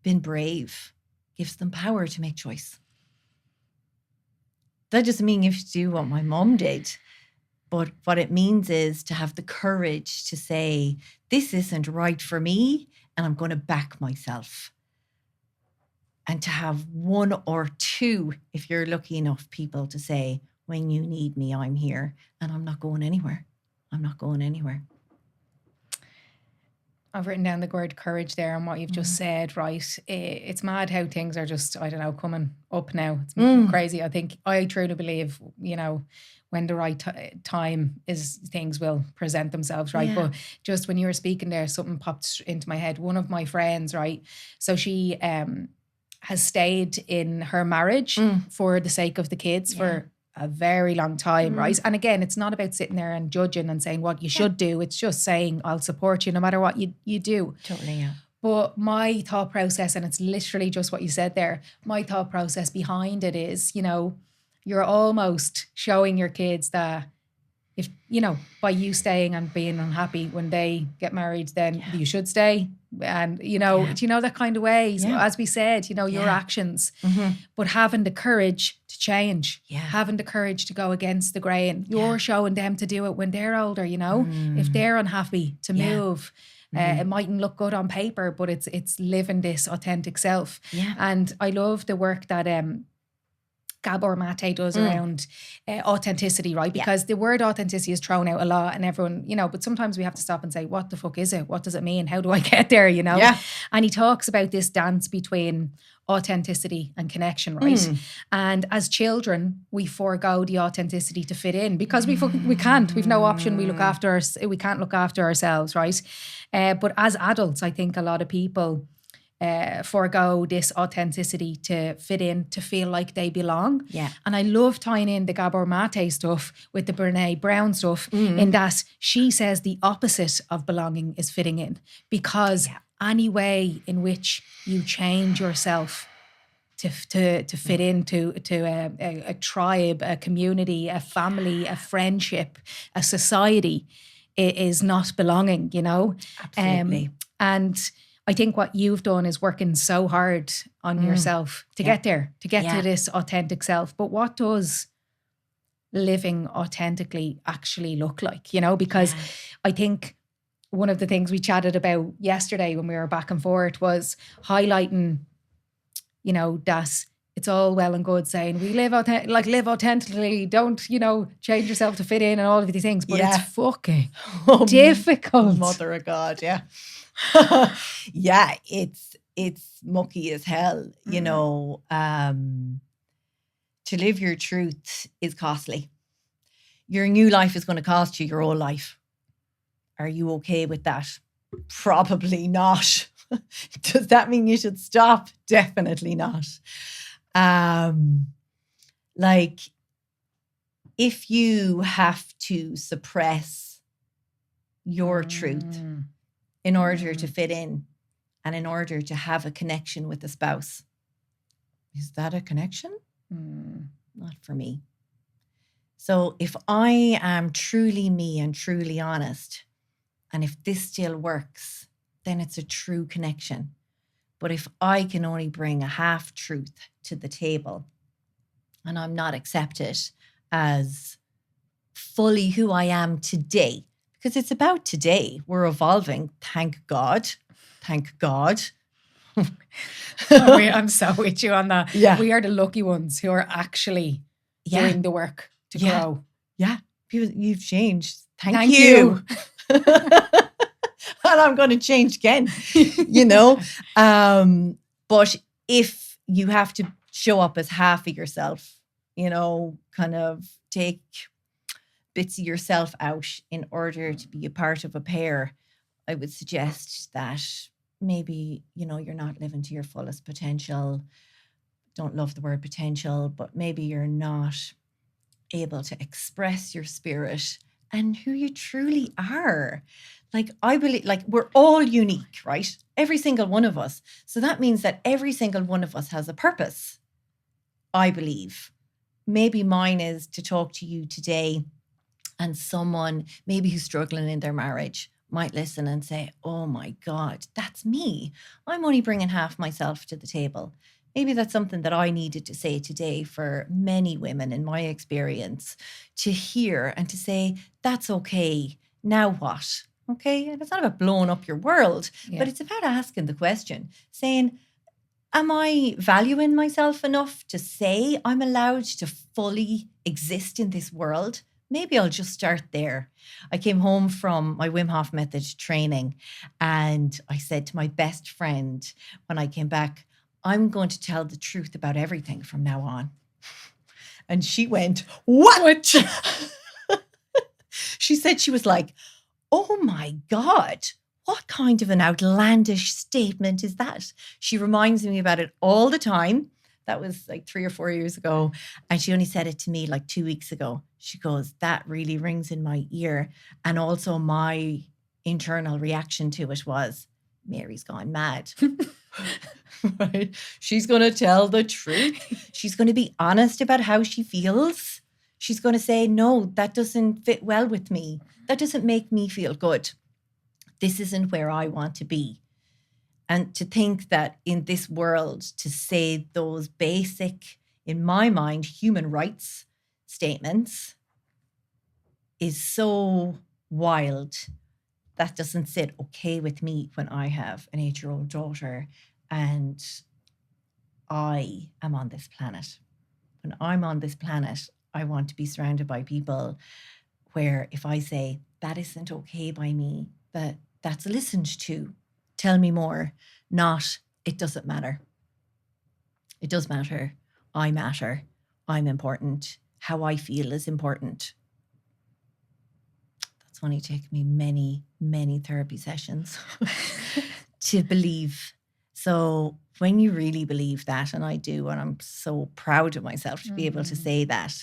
being brave gives them power to make choice. That doesn't mean you have to do what my mom did, but what it means is to have the courage to say, this isn't right for me, and I'm going to back myself. And to have one or two, if you're lucky enough, people to say, when you need me, I'm here, and I'm not going anywhere. I'm not going anywhere. I've written down the word courage there and what you've just said, right? It's mad how things are just, I don't know, coming up now. It's crazy. I truly believe, you know, when the right time is, things will present themselves, right? Yeah. But just when you were speaking there, something popped into my head. One of my friends, right? So she has stayed in her marriage for the sake of the kids for a very long time, right? And again, it's not about sitting there and judging and saying what you should do. It's just saying, I'll support you no matter what you do. Totally, yeah. But my thought process, and it's literally just what you said there, my thought process behind it is, you know, you're almost showing your kids that if, you know, by you staying and being unhappy when they get married, then you should stay. And, you know, do you know that kind of way? So as we said, you know, your actions, but having the courage to change, having the courage to go against the grain. You're showing them to do it when they're older, you know, if they're unhappy to move. It mightn't look good on paper, but it's living this authentic self. Yeah. And I love the work that Gabor Mate does around authenticity, right? Because the word authenticity is thrown out a lot and everyone, you know, but sometimes we have to stop and say, what the fuck is it? What does it mean? How do I get there, you know? Yeah. And he talks about this dance between authenticity and connection, right? And as children, we forego the authenticity to fit in because we can't. We've no option. We can't look after ourselves, right? But as adults, I think a lot of people forego this authenticity to fit in, to feel like they belong. Yeah. And I love tying in the Gabor Mate stuff with the Brene Brown stuff in that she says the opposite of belonging is fitting in, because any way in which you change yourself to fit into a tribe, a community, a family, a friendship, a society, it is not belonging, you know? Absolutely. And I think what you've done is working so hard on yourself to get there, to get to this authentic self. But what does living authentically actually look like? You know, because I think one of the things we chatted about yesterday when we were back and forth was highlighting, you know, that it's all well and good saying we live authentically, don't, you know, change yourself to fit in and all of these things, but it's fucking difficult. Mother of God, yeah. Yeah, it's mucky as hell, you know. To live your truth is costly. Your new life is going to cost you your old life. Are you okay with that? Probably not. Does that mean you should stop? Definitely not. Like, if you have to suppress your truth in order to fit in and in order to have a connection with the spouse, is that a connection? Not for me. So if I am truly me and truly honest, and if this still works, then it's a true connection. But if I can only bring a half truth to the table and I'm not accepted as fully who I am today, because it's about today, we're evolving, thank God. Thank God. I'm so with you on that. Yeah. We are the lucky ones who are actually doing the work to grow. Yeah. You've changed. Thank you. And I'm going to change again, you know. But if you have to show up as half of yourself, you know, kind of take bits of yourself out in order to be a part of a pair, I would suggest that maybe, you know, you're not living to your fullest potential. Don't love the word potential, but maybe you're not able to express your spirit and who you truly are. Like, I believe, like, we're all unique, right? Every single one of us. So that means that every single one of us has a purpose, I believe. Maybe mine is to talk to you today, and someone maybe who's struggling in their marriage might listen and say, oh my God, that's me. I'm only bringing half myself to the table. Maybe that's something that I needed to say today for many women in my experience, to hear and to say, that's okay. Now what? Okay. And it's not about blowing up your world, but it's about asking the question, saying, am I valuing myself enough to say I'm allowed to fully exist in this world? Maybe I'll just start there. I came home from my Wim Hof method training and I said to my best friend when I came back, I'm going to tell the truth about everything from now on. And she went, what? She said, she was like, oh my God, what kind of an outlandish statement is that? She reminds me about it all the time. That was like 3 or 4 years ago. And she only said it to me like 2 weeks ago. She goes, that really rings in my ear. And also my internal reaction to it was, Mary's gone mad. Right? She's going to tell the truth. She's going to be honest about how she feels. She's going to say, no, that doesn't fit well with me. That doesn't make me feel good. This isn't where I want to be. And to think that in this world, to say those basic, in my mind, human rights statements is so wild. That doesn't sit okay with me when I have an 8-year-old daughter and I am on this planet. When I'm on this planet, I want to be surrounded by people where if I say, that isn't okay by me, that's listened to, tell me more, not, it doesn't matter. It does matter. I matter. I'm important. How I feel is important. That's only taken me many, many therapy sessions to believe. So when you really believe that, and I do, and I'm so proud of myself to be able to say that,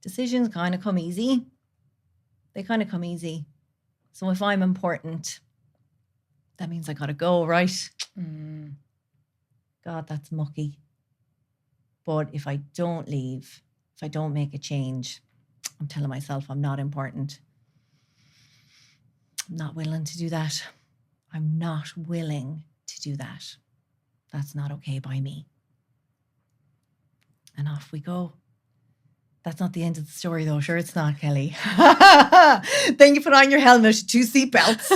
decisions kind of come easy. They kind of come easy. So if I'm important, that means I got to go, right? God, that's mucky. But if I don't leave, if I don't make a change, I'm telling myself I'm not important. I'm not willing to do that. I'm not willing to do that. That's not okay by me. And off we go. That's not the end of the story, though. Sure, it's not, Kellie. Then you put on your helmet, 2 seatbelts.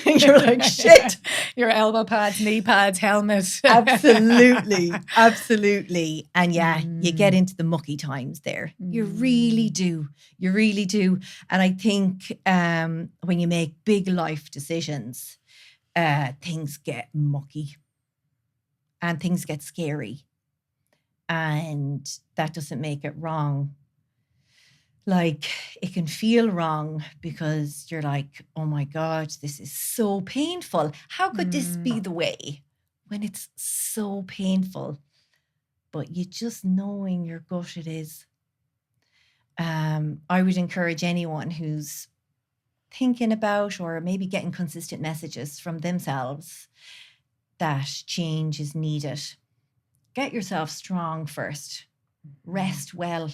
And you're like, shit. Your elbow pads, knee pads, helmet. Absolutely. Absolutely. And yeah, you get into the mucky times there. You really do. You really do. And I think when you make big life decisions, things get mucky and things get scary. And that doesn't make it wrong. Like, it can feel wrong because you're like, oh my God, this is so painful. How could this be the way when it's so painful? But you just know in your gut it is. I would encourage anyone who's thinking about or maybe getting consistent messages from themselves that change is needed. Get yourself strong first. Rest well.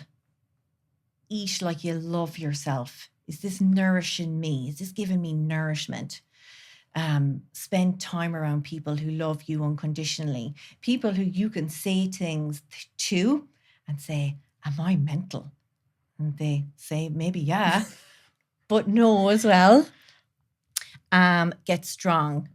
Eat like you love yourself. Is this nourishing me? Is this giving me nourishment? Spend time around people who love you unconditionally. People who you can say things to and say, am I mental? And they say, maybe, yeah, but no as well. Get strong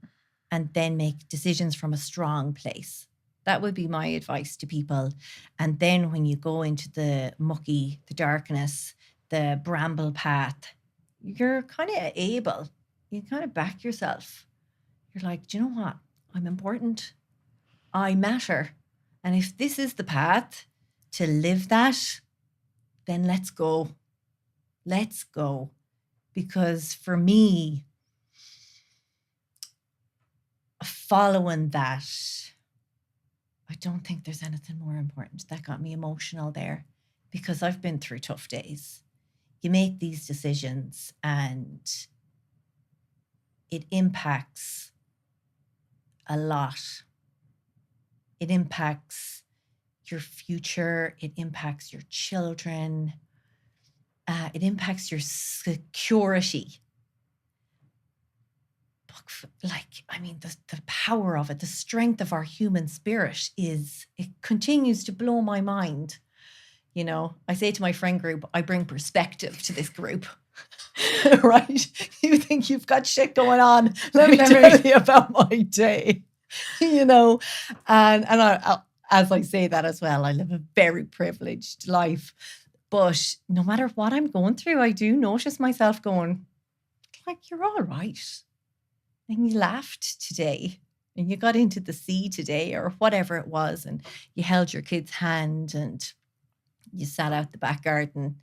and then make decisions from a strong place. That would be my advice to people. And then when you go into the mucky, the darkness, the bramble path, you're kind of able, you kind of back yourself. You're like, do you know what? I'm important. I matter. And if this is the path to live that, then let's go. Let's go. Because for me, following that, I don't think there's anything more important. That got me emotional there because I've been through tough days. You make these decisions and it impacts a lot. It impacts your future. It impacts your children. It impacts your security. The power of it, the strength of our human spirit it continues to blow my mind. You know, I say to my friend group, I bring perspective to this group, right? You think you've got shit going on. Let me tell you about my day, you know? And I, as I say that as well, I live a very privileged life, but no matter what I'm going through, I do notice myself going, like, you're all right. And you laughed today and you got into the sea today or whatever it was and you held your kid's hand and you sat out the back garden.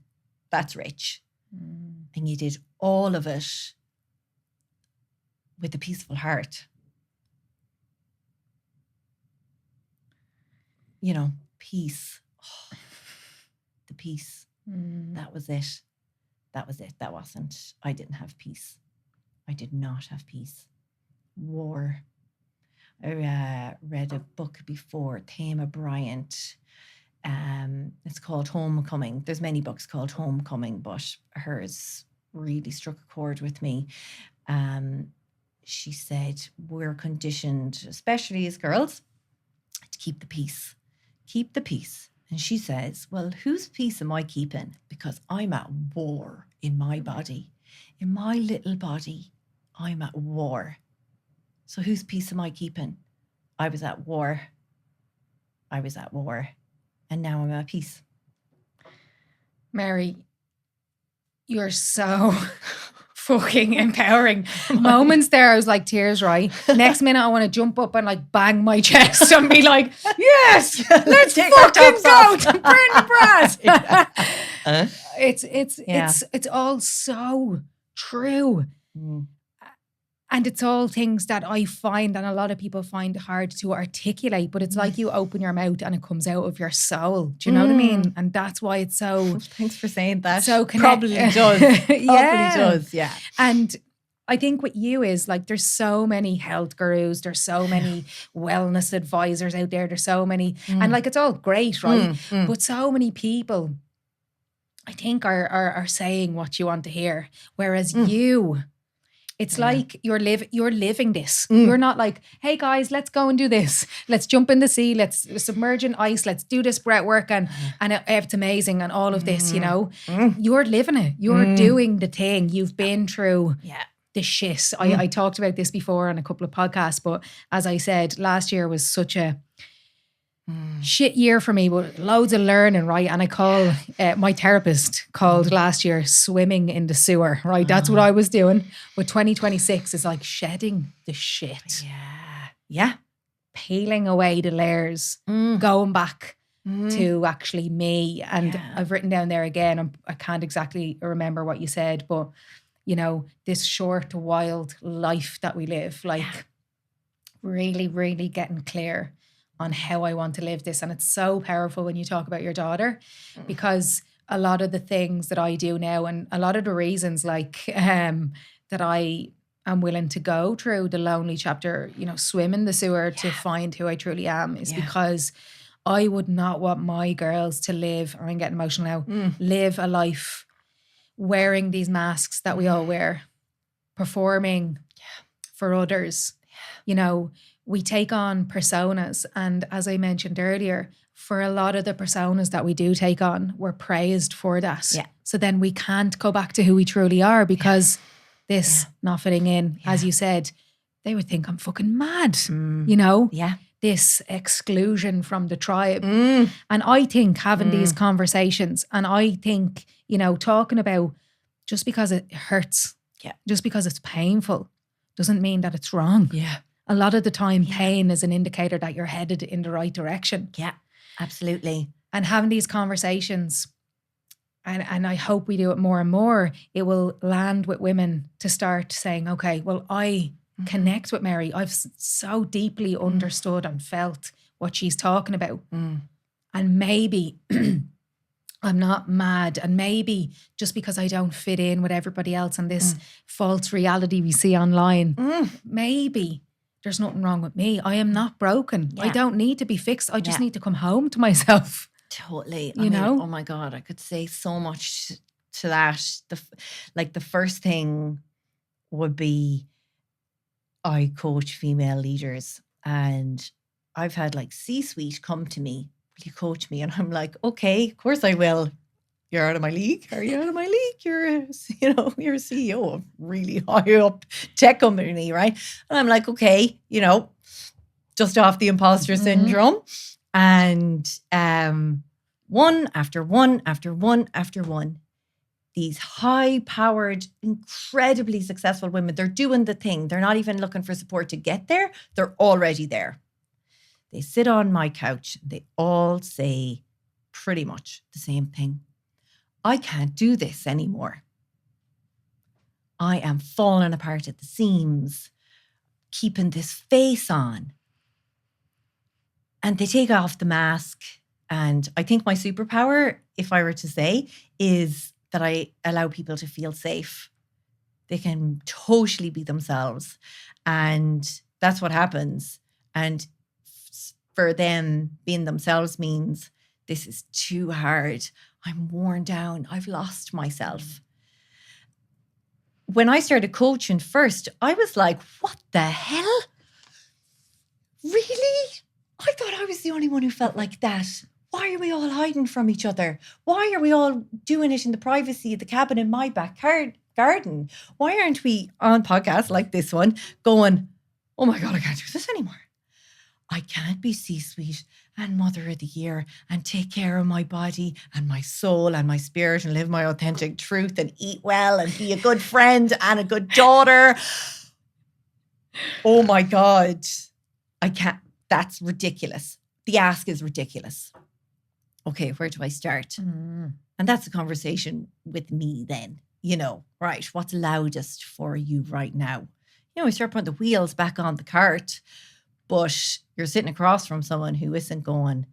That's rich. And you did all of it with a peaceful heart. You know, peace. Oh, the peace. That was it. That was it. That wasn't, I didn't have peace. I did not have peace. War. I read a book before, Thema Bryant. It's called Homecoming. There's many books called Homecoming, but hers really struck a chord with me. She said, we're conditioned, especially as girls, to keep the peace. Keep the peace. And she says, well, whose peace am I keeping? Because I'm at war in my body. In my little body, I'm at war. So whose peace am I keeping? I was at war. I was at war. And now I'm at peace. Mary, you're so fucking empowering. Moments there, I was like, tears, right? Next minute, I want to jump up and like bang my chest and be like, yes, let's fucking go to burn the brass. It's all so true. And it's all things that I find, and a lot of people find hard to articulate, but it's like you open your mouth and it comes out of your soul. Do you know what I mean? And that's why it's so... Thanks for saying that. So probably does. Probably does, yeah. And I think what you is like, there's so many health gurus, there's so many wellness advisors out there, there's so many, and like it's all great, right? But so many people, I think, are saying what you want to hear. Whereas It's like you're living this. Mm. You're not like, hey guys, let's go and do this. Let's jump in the sea. Let's submerge in ice. Let's do this breath work and it's amazing and all of this, you know. You're living it. You're doing the thing. You've been through the shit. I talked about this before on a couple of podcasts, but as I said, last year was such a shit year for me, but loads of learning, right? And I call my therapist called last year swimming in the sewer, right? That's what I was doing. But 2026 is like shedding the shit. Yeah. Peeling away the layers, going back to actually me. And I've written down there again, I can't exactly remember what you said, but you know, this short, wild life that we live, like really, really getting clear on how I want to live this. And it's so powerful when you talk about your daughter, because a lot of the things that I do now and a lot of the reasons like that I am willing to go through the lonely chapter, you know, swim in the sewer to find who I truly am is because I would not want my girls to live, I'm getting emotional now, live a life wearing these masks that we all wear, performing for others, you know. We take on personas. And as I mentioned earlier, for a lot of the personas that we do take on, we're praised for that. Yeah. So then we can't go back to who we truly are because this not fitting in, as you said, they would think I'm fucking mad, you know? Yeah. This exclusion from the tribe. And I think having these conversations and I think, you know, talking about just because it hurts, just because it's painful, doesn't mean that it's wrong. Yeah. A lot of the time, pain is an indicator that you're headed in the right direction. Yeah, absolutely. And having these conversations, and I hope we do it more and more, it will land with women to start saying, okay, well, I connect with Mary. I've so deeply understood and felt what she's talking about. And maybe I'm not mad. And maybe just because I don't fit in with everybody else and this false reality we see online, maybe there's nothing wrong with me. I am not broken. I don't need to be fixed. I just need to come home to myself. Totally. You know? Oh my God, I could say so much to that. The first thing would be I coach female leaders and I've had like C-suite come to me, will you coach me? And I'm like, okay, of course I will. You're out of my league. Are you out of my league? You're a CEO of really high up tech company, right? And I'm like, okay, you know, just off the imposter syndrome. And one after one after one after one, these high-powered, incredibly successful women, they're doing the thing. They're not even looking for support to get there. They're already there. They sit on my couch. They all say pretty much the same thing. I can't do this anymore. I am falling apart at the seams, keeping this face on. And they take off the mask. And I think my superpower, if I were to say, is that I allow people to feel safe. They can totally be themselves. And that's what happens. And for them, being themselves means this is too hard. I'm worn down. I've lost myself. When I started coaching first, I was like, what the hell? Really? I thought I was the only one who felt like that. Why are we all hiding from each other? Why are we all doing it in the privacy of the cabin in my back garden? Why aren't we on podcasts like this one going, oh my God, I can't do this anymore. I can't be C-suite and mother of the year and take care of my body and my soul and my spirit and live my authentic truth and eat well and be a good friend and a good daughter. Oh my God. I can't. That's ridiculous. The ask is ridiculous. Okay, where do I start? And that's a conversation with me then, you know, right, what's loudest for you right now? You know, we start putting the wheels back on the cart, but you're sitting across from someone who isn't going,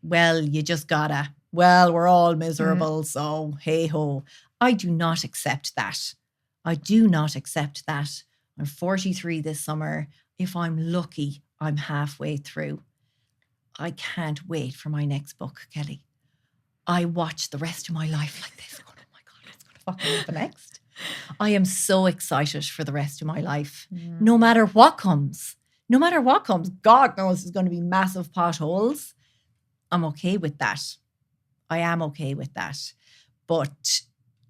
well, you just gotta, well, we're all miserable, so hey ho. I do not accept that. I do not accept that. I'm 43 this summer. If I'm lucky, I'm halfway through. I can't wait for my next book, Kellie. I watch the rest of my life like this. Going, oh my God, what's going to fucking happen next? I am so excited for the rest of my life. No matter what comes. No matter what comes. God knows there's going to be massive potholes. I'm okay with that. I am okay with that. But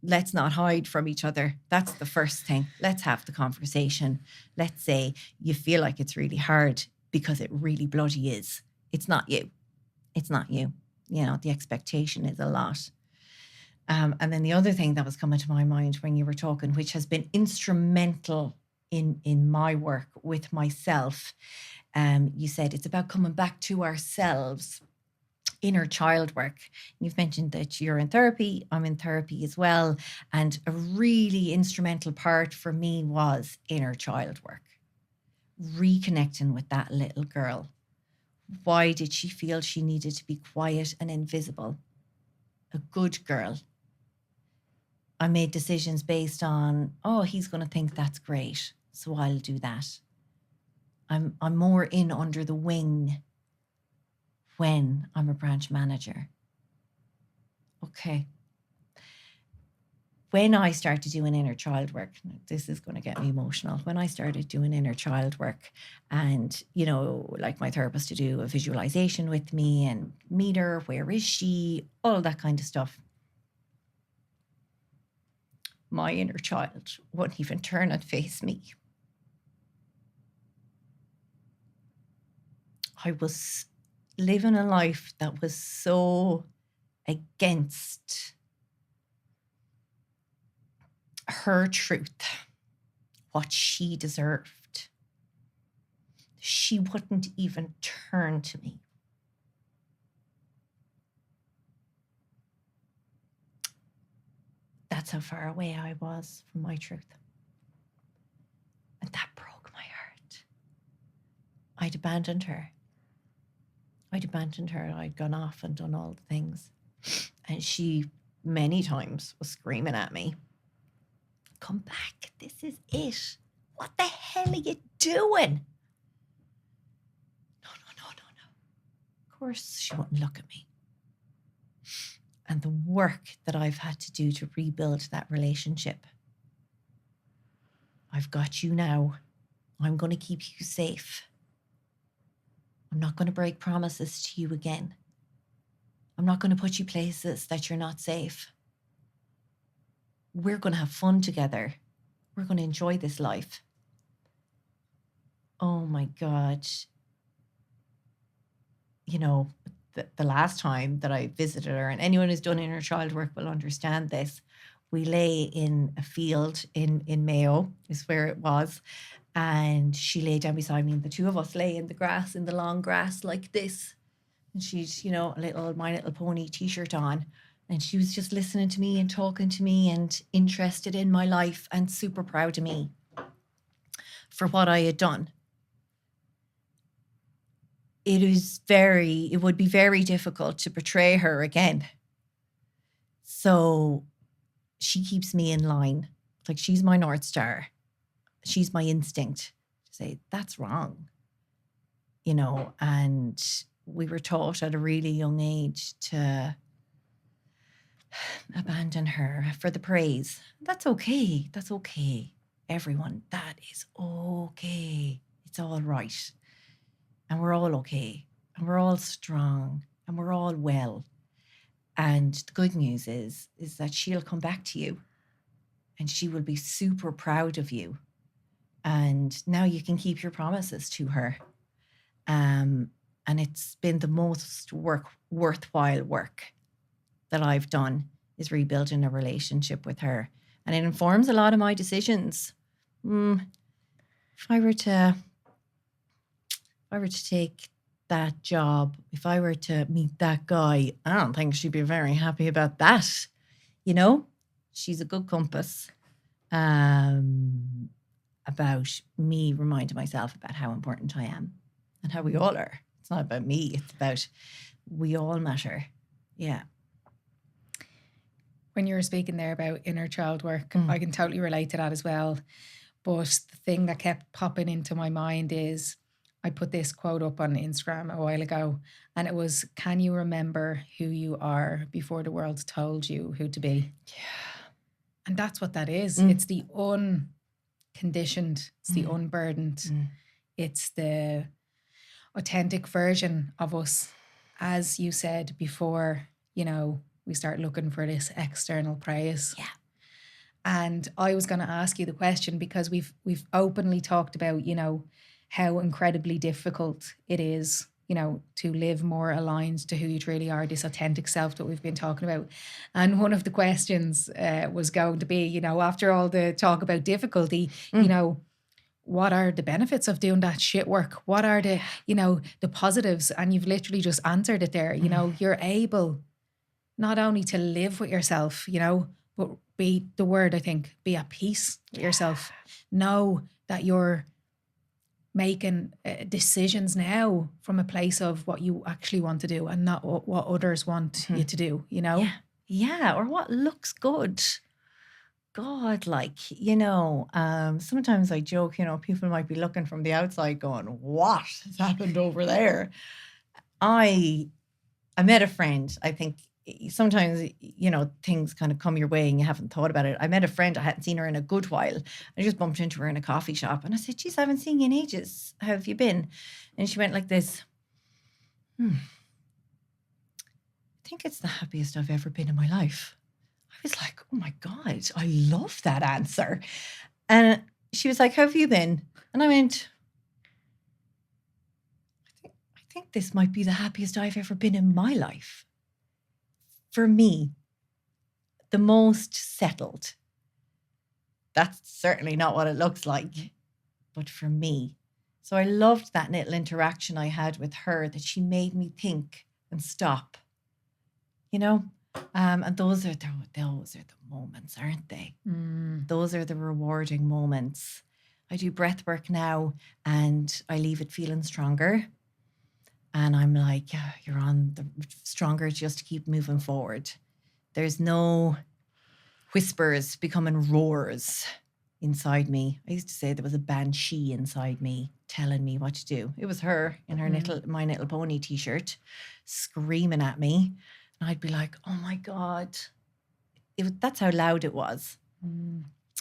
let's not hide from each other. That's the first thing. Let's have the conversation. Let's say you feel like it's really hard because it really bloody is. It's not you. It's not you. You know, the expectation is a lot. And then the other thing that was coming to my mind when you were talking, which has been instrumental in my work with myself, you said it's about coming back to ourselves. Inner child work. You've mentioned that you're in therapy. I'm in therapy as well. And a really instrumental part for me was inner child work. Reconnecting with that little girl. Why did she feel she needed to be quiet and invisible? A good girl. I made decisions based on, oh, he's going to think that's great, so I'll do that. I'm more in under the wing when I'm a branch manager. Okay. When I started doing inner child work, this is going to get me emotional. When I started doing inner child work and, you know, like my therapist to do a visualization with me and meet her, where is she, all that kind of stuff. My inner child wouldn't even turn and face me. I was living a life that was so against her truth, what she deserved. She wouldn't even turn to me. That's how far away I was from my truth. And that broke my heart. I'd abandoned her. I'd gone off and done all the things. And she, many times, was screaming at me, come back, this is it. What the hell are you doing? No. Of course she wouldn't look at me. And the work that I've had to do to rebuild that relationship. I've got you now. I'm going to keep you safe. I'm not going to break promises to you again. I'm not going to put you places that you're not safe. We're going to have fun together. We're going to enjoy this life. Oh my God. You know, the last time that I visited her, and anyone who's done inner child work will understand this, we lay in a field in Mayo, is where it was. And she lay down beside me and the two of us lay in the grass, in the long grass like this. And she'd, you know, a My Little Pony t-shirt on. And she was just listening to me and talking to me and interested in my life and super proud of me for what I had done. It would be very difficult to betray her again. So she keeps me in line. Like, she's my North Star. She's my instinct to say, that's wrong. You know, and we were taught at a really young age to abandon her for the praise. That's okay. That's okay. Everyone, that is okay. It's all right. And we're all okay. And we're all strong. And we're all well. And the good news is that she'll come back to you. And she will be super proud of you. And now you can keep your promises to her. And it's been the most worthwhile work that I've done, is rebuilding a relationship with her. And it informs a lot of my decisions. If I were to take that job, if I were to meet that guy, I don't think she'd be very happy about that. You know, she's a good compass about me reminding myself about how important I am and how we all are. It's not about me. It's about we all matter. Yeah. When you were speaking there about inner child work, I can totally relate to that as well. But the thing that kept popping into my mind is, I put this quote up on Instagram a while ago, and it was, can you remember who you are before the world told you who to be? Yeah. And that's what that is. It's the unconditioned, it's the unburdened, it's the authentic version of us, as you said before, you know, we start looking for this external praise. Yeah. And I was going to ask you the question because we've openly talked about, you know, how incredibly difficult it is, you know, to live more aligned to who you truly are, this authentic self that we've been talking about. And one of the questions was going to be, you know, after all the talk about difficulty, you know, what are the benefits of doing that shit work? What are the, you know, the positives? And you've literally just answered it there. You know, you're able not only to live with yourself, you know, but be the word, I think, be at peace with yourself. Know that you're making decisions now from a place of what you actually want to do and not what others want you to do, you know? Yeah, or what looks good. God, like, you know, sometimes I joke, you know, people might be looking from the outside going, what has happened over there? I met a friend. I think sometimes, you know, things kind of come your way and you haven't thought about it. I met a friend. I hadn't seen her in a good while. I just bumped into her in a coffee shop and I said, geez, I haven't seen you in ages. How have you been? And she went like this, I think it's the happiest I've ever been in my life. I was like, oh my God, I love that answer. And she was like, how have you been? And I went, I think this might be the happiest I've ever been in my life. For me, the most settled. That's certainly not what it looks like, but for me. So I loved that little interaction I had with her, that she made me think and stop, you know? And those are the moments, aren't they? Those are the rewarding moments. I do breath work now and I leave it feeling stronger. And I'm like, yeah, you're on the stronger just to keep moving forward. There's no whispers becoming roars inside me. I used to say there was a banshee inside me telling me what to do. It was her in her My Little Pony t-shirt screaming at me. And I'd be like, oh my God. That's how loud it was.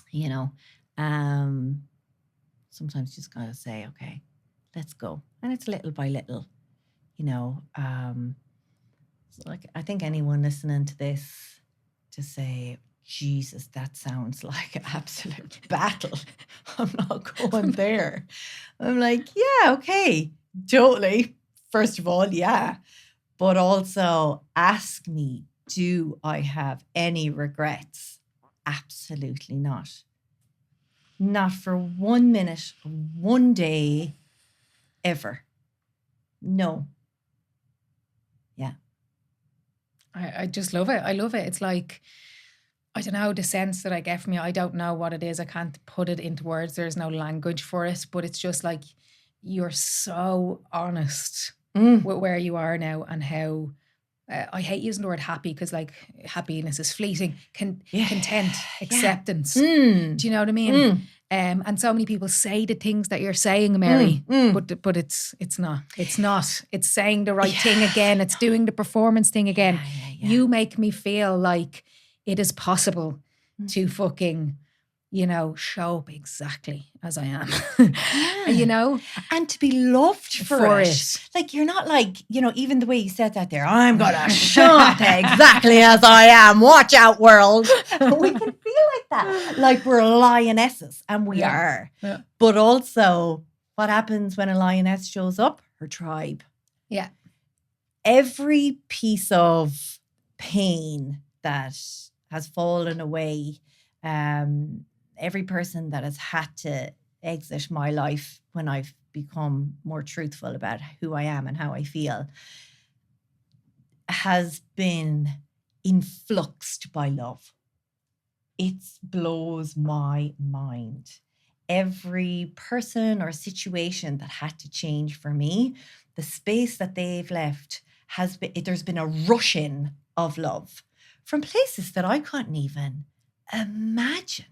You know, sometimes you just gotta say, okay, let's go. And it's little by little. You know, so like I think anyone listening to this to say, Jesus, that sounds like an absolute battle. I'm not going there. I'm like, yeah, okay, totally. First of all, yeah. But also ask me, do I have any regrets? Absolutely not. Not for 1 minute, 1 day, ever. No. Yeah. I just love it. I love it. It's like, I don't know, the sense that I get from you. I don't know what it is. I can't put it into words. There's no language for it, but it's just like, you're so honest with where you are now and how, I hate using the word happy because like happiness is fleeting, content, acceptance. Do you know what I mean? And so many people say the things that you're saying, Mary, but it's not. It's not. It's saying the right thing again. It's doing the performance thing again. You make me feel like it is possible to fucking, you know, show up exactly as I am, you know? And to be loved for it. Like, you're not like, you know, even the way you said that there, I'm going to show up exactly as I am. Watch out, world. We can feel like that. Like we're lionesses, and we are. Yeah. But also, what happens when a lioness shows up? Her tribe. Yeah. Every piece of pain that has fallen away, every person that has had to exit my life when I've become more truthful about who I am and how I feel, has been influxed by love. It blows my mind. Every person or situation that had to change for me, the space that they've left there's been a rush in of love from places that I couldn't even imagine.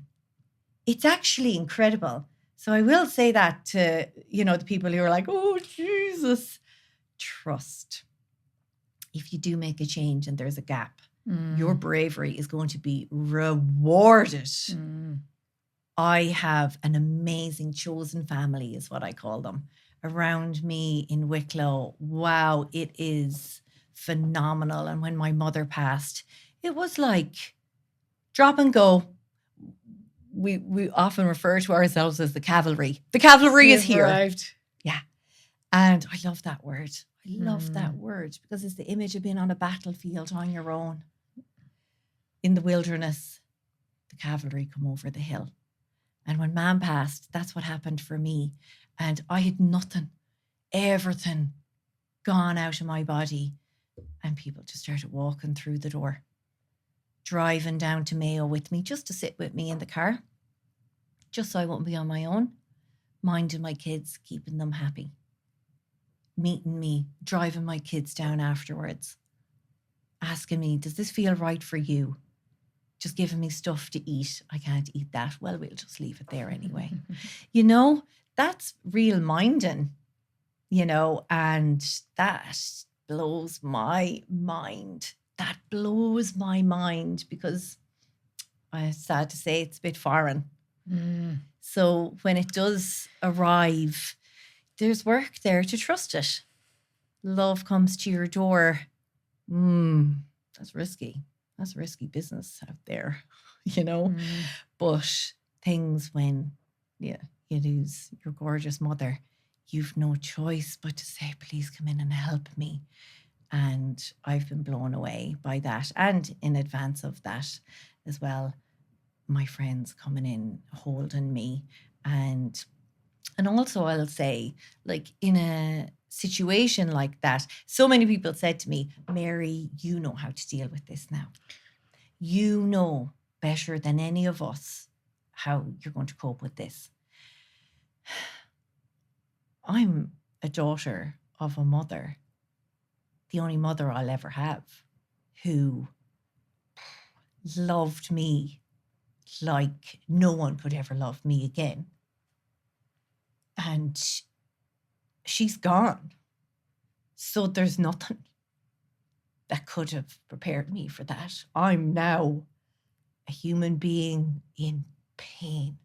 It's actually incredible. So I will say that to, you know, the people who are like, oh, Jesus, trust. If you do make a change and there's a gap, Your bravery is going to be rewarded. I have an amazing chosen family, is what I call them, around me in Wicklow. Wow, it is phenomenal. And when my mother passed, it was like drop and go. We often refer to ourselves as the cavalry. The cavalry is here. Arrived. Yeah. And I love that word. I love that word because it's the image of being on a battlefield on your own. In the wilderness, the cavalry come over the hill. And when Mam passed, that's what happened for me. And I had nothing, everything gone out of my body. And people just started walking through the door, driving down to Mayo with me, just to sit with me in the car, just so I wouldn't be on my own, minding my kids, keeping them happy, meeting me, driving my kids down afterwards, asking me, does this feel right for you? Just giving me stuff to eat. I can't eat that. Well, we'll just leave it there anyway. You know, that's real minding, you know, and that blows my mind. That blows my mind because I'm sad to say it's a bit foreign. So when it does arrive, there's work there to trust it. Love comes to your door. That's risky. That's risky business out there, you know. But things when you lose your gorgeous mother, you've no choice but to say, please come in and help me. And I've been blown away by that. And in advance of that as well, my friends coming in, holding me. And also I'll say, like in a situation like that, so many people said to me, Mary, you know how to deal with this now. You know better than any of us how you're going to cope with this. I'm a daughter of a mother, the only mother I'll ever have, who loved me like no one could ever love me again. And she's gone. So there's nothing that could have prepared me for that. I'm now a human being in pain,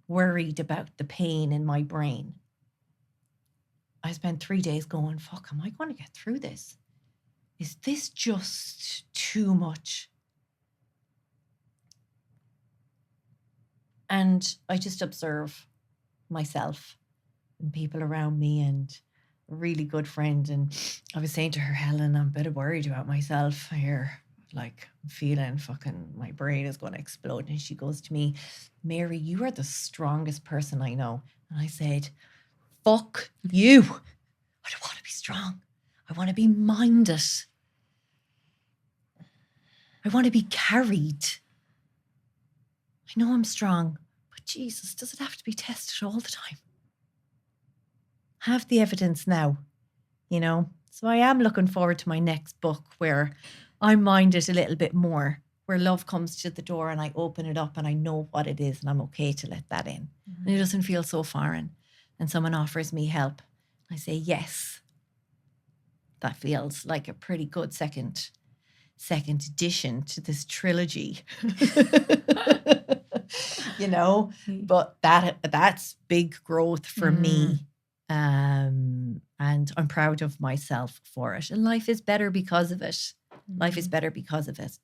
worried about the pain in my brain. I spent 3 days going, fuck, am I going to get through this? Is this just too much? And I just observe myself and people around me, and a really good friend. And I was saying to her, Helen, I'm a bit worried about myself here. Like, I'm feeling fucking, my brain is going to explode. And she goes to me, Mary, you are the strongest person I know. And I said, fuck you. I don't want to be strong. I want to be minded. I want to be carried. I know I'm strong, but Jesus, does it have to be tested all the time? Have the evidence now, you know? So I am looking forward to my next book where I mind it a little bit more, where love comes to the door and I open it up and I know what it is and I'm okay to let that in. And it doesn't feel so foreign. And someone offers me help. I say, yes. That feels like a pretty good second addition to this trilogy. You know, but that's big growth for me. And I'm proud of myself for it. And life is better because of it. Life is better because of it.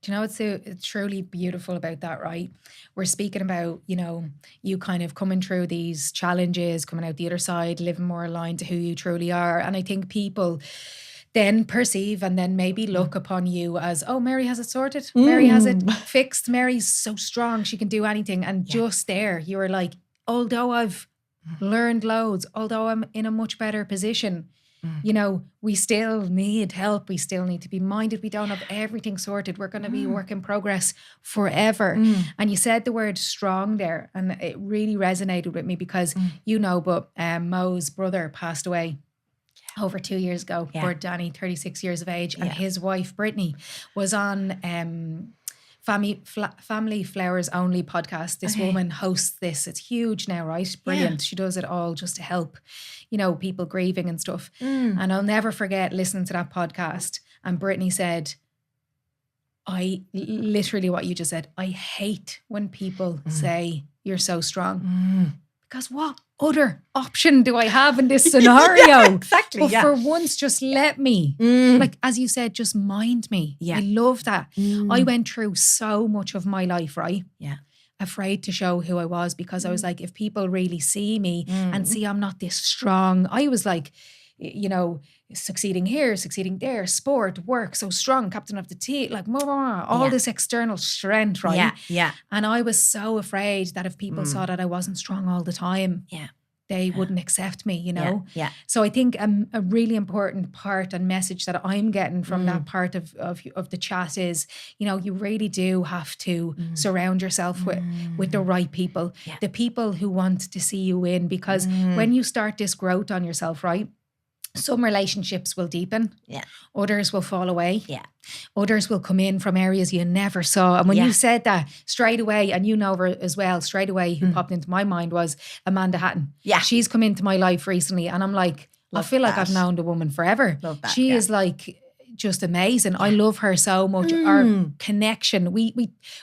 Do you know what's so truly beautiful about that, right? We're speaking about, you know, you kind of coming through these challenges, coming out the other side, living more aligned to who you truly are. And I think people then perceive and then maybe look upon you as, oh, Mary has it sorted. Mary has it fixed. Mary's so strong. She can do anything. And just there, you were like, although I've learned loads, although I'm in a much better position, you know, we still need help. We still need to be minded. We don't have everything sorted. We're going to be a work in progress forever. And you said the word strong there, and it really resonated with me because, you know, but Mo's brother passed away over 2 years ago. Poor Danny, 36 years of age. And his wife, Brittany, was on Family Flowers Only podcast. This woman hosts this. It's huge now, right? Brilliant. She does it all just to help, you know, people grieving and stuff. And I'll never forget listening to that podcast And Brittany said, literally what you just said, I hate when people say you're so strong. Because what other option do I have in this scenario? Yeah, exactly. But for once, just let me. Like, as you said, just mind me. Yeah. I love that. I went through so much of my life, right? Yeah. Afraid to show who I was, because I was like, if people really see me and see I'm not this strong, I was like, you know, succeeding here, succeeding there, sport, work, so strong, captain of the team, like all this external strength, right? Yeah, yeah. And I was so afraid that if people saw that I wasn't strong all the time, they wouldn't accept me, you know? Yeah. So I think a really important part and message that I'm getting from that part of the chat is, you know, you really do have to surround yourself with the right people, the people who want to see you win, because when you start this growth on yourself, right? Some relationships will deepen. Yeah. Others will fall away. Yeah. Others will come in from areas you never saw. And when you said that straight away, and you know her as well, straight away who popped into my mind was Amanda Hatton. Yeah. She's come into my life recently and I'm like, I feel like I've known the woman forever. Love that. She is like just amazing. Yeah. I love her so much. Our connection, we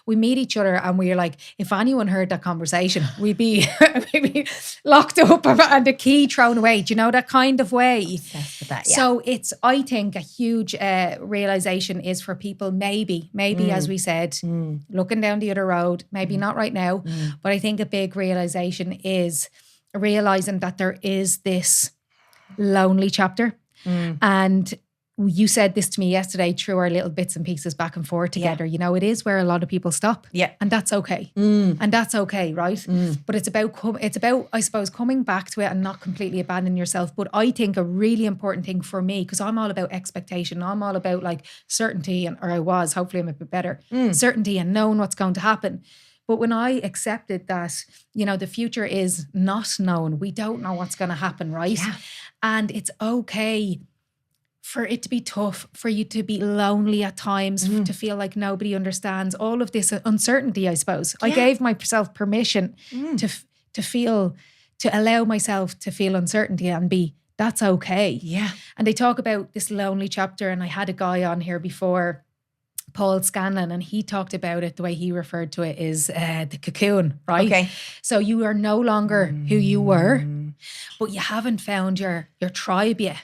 meet each other and we're like, if anyone heard that conversation, we'd be locked up and the key thrown away. Do you know that kind of way? Obsessed with that, yeah. So it's, I think, a huge realization is for people, maybe as we said, looking down the other road, maybe not right now, but I think a big realization is realizing that there is this lonely chapter. And you said this to me yesterday through our little bits and pieces back and forth together. You know, it is where a lot of people stop. Yeah. And that's okay. And that's okay, right? But it's about, I suppose, coming back to it and not completely abandoning yourself. But I think a really important thing for me, because I'm all about expectation. I'm all about like certainty, or I was, hopefully I'm a bit better, certainty and knowing what's going to happen. But when I accepted that, you know, the future is not known, we don't know what's going to happen, right? Yeah. And it's okay for it to be tough, for you to be lonely at times, to feel like nobody understands, all of this uncertainty, I suppose. Yeah. I gave myself permission to feel, to allow myself to feel uncertainty and be, that's okay. Yeah. And they talk about this lonely chapter, and I had a guy on here before, Paul Scanlon, and he talked about it, the way he referred to it is the cocoon, right? Okay. So you are no longer who you were, but you haven't found your tribe yet.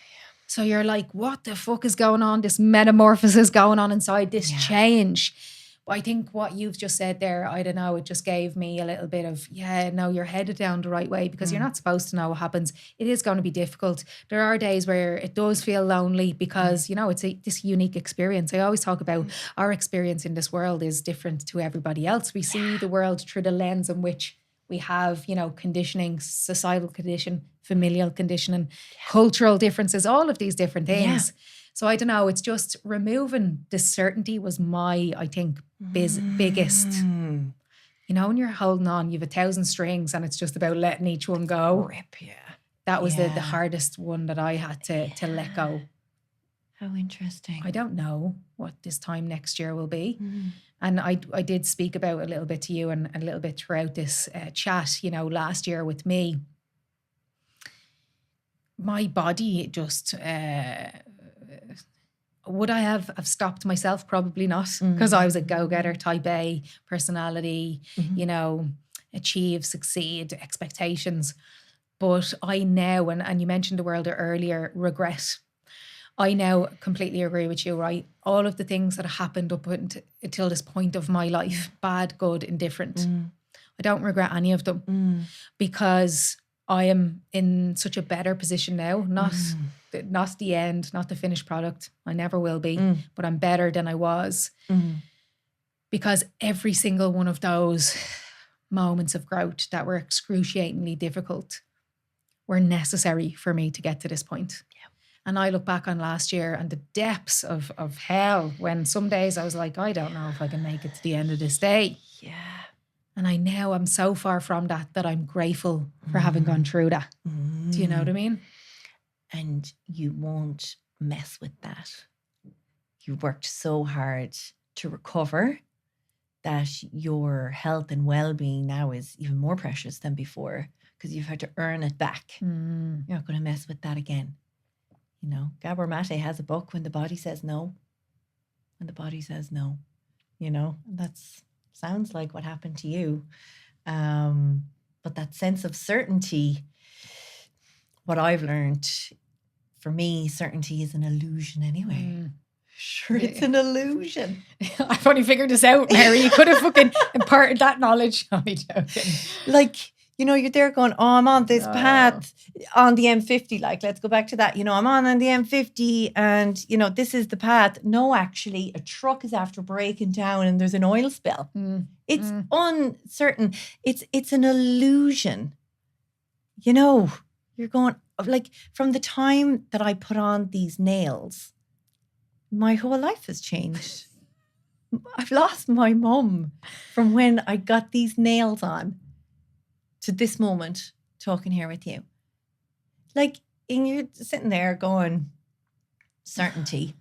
So you're like, what the fuck is going on? This metamorphosis going on inside, this change. But I think what you've just said there, I don't know, it just gave me a little bit of, no, you're headed down the right way, because you're not supposed to know what happens. It is going to be difficult. There are days where it does feel lonely because, you know, it's this unique experience. I always talk about our experience in this world is different to everybody else. We see the world through the lens in which we have, you know, conditioning, societal condition, familial conditioning, cultural differences, all of these different things. Yeah. So I don't know, it's just removing the certainty was my, I think, biggest. You know, when you're holding on, you have 1,000 strings and it's just about letting each one go. Rip, yeah. That was the hardest one that I had to let go. How interesting. I don't know what this time next year will be. And I did speak about a little bit to you and a little bit throughout this chat, you know, last year with me. My body just, would I have stopped myself? Probably not, because I was a go-getter, type A personality, you know, achieve, succeed, expectations. But I now, and you mentioned the word earlier, regret. I now completely agree with you, right? All of the things that happened up until this point of my life, bad, good, indifferent, I don't regret any of them because I am in such a better position now. Not the end, not the finished product. I never will be, but I'm better than I was. Because every single one of those moments of growth that were excruciatingly difficult were necessary for me to get to this point. And I look back on last year and the depths of hell, when some days I was like, I don't know if I can make it to the end of this day. Yeah. And I now am so far from that I'm grateful for having gone through that. Do you know what I mean? And you won't mess with that. You worked so hard to recover that your health and well-being now is even more precious than before, because you've had to earn it back. You're not going to mess with that again. You know, Gabor Mate has a book, When the Body Says No. when the body says no, you know, and that's sounds like what happened to you. But that sense of certainty, what I've learned, for me, certainty is an illusion anyway. Sure, it's an illusion. I've only figured this out, Mary. You could have fucking imparted that knowledge. I'm joking. Like, you know, you're there going, oh, I'm on this path on the M50. Like, let's go back to that. You know, I'm on the M50 and, you know, this is the path. No, actually, a truck is after breaking down and there's an oil spill. It's uncertain. It's an illusion. You know, you're going, like, from the time that I put on these nails, my whole life has changed. I've lost my mum from when I got these nails on to this moment talking here with you. Like, and you're sitting there going, certainty.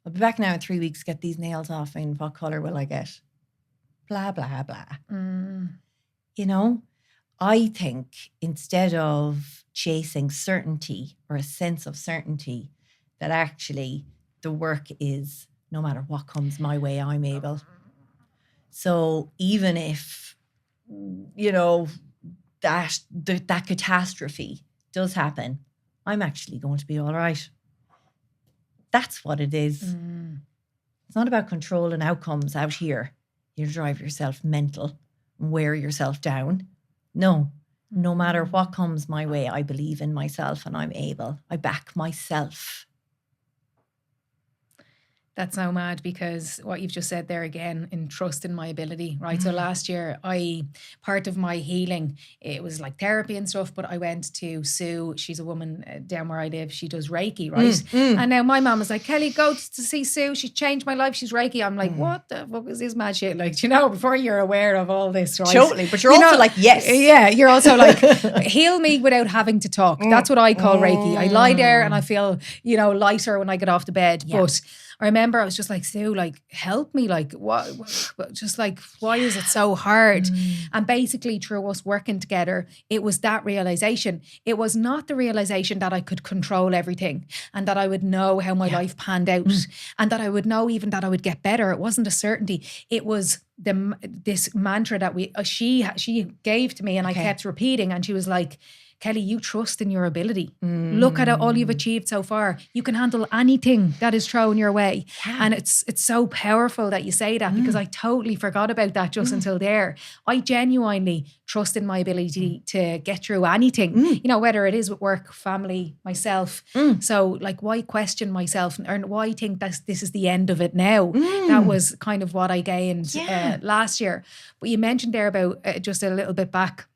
I'll be back now in 3 weeks, get these nails off, and what colour will I get? Blah, blah, blah. You know, I think instead of chasing certainty or a sense of certainty, that actually the work is, no matter what comes my way, I'm able. So even if, you know, that catastrophe does happen, I'm actually going to be all right. That's what it is. It's not about controlling outcomes out here. You drive yourself mental and wear yourself down. No matter what comes my way, I believe in myself and I'm able. I back myself. That's so mad, because what you've just said there again, in trust in my ability, right? So last year, part of my healing, it was like therapy and stuff, but I went to Sue. She's a woman down where I live. She does Reiki, right? And now my mom was like, Kellie, go to see Sue. She's changed my life. She's Reiki. I'm like, what the fuck is this mad shit? Like, you know, before you're aware of all this, right? Totally. But you're also like, yes. Yeah, you're also like, heal me without having to talk. That's what I call Reiki. I lie there and I feel, you know, lighter when I get off the bed. Yeah. But I remember I was just like, Sue, like, help me. Like, what? Just like, why is it so hard? And basically, through us working together, it was that realization. It was not the realization that I could control everything and that I would know how my life panned out and that I would know even that I would get better. It wasn't a certainty. It was this mantra that she gave to me, and I kept repeating. And she was like, Kellie, you trust in your ability. Look at all you've achieved so far. You can handle anything that is thrown your way. Yeah. And it's so powerful that you say that, because I totally forgot about that just until there. I genuinely trust in my ability to get through anything, you know, whether it is with work, family, myself. So like, why question myself, or why think that this is the end of it now? That was kind of what I gained last year. But you mentioned there about just a little bit back,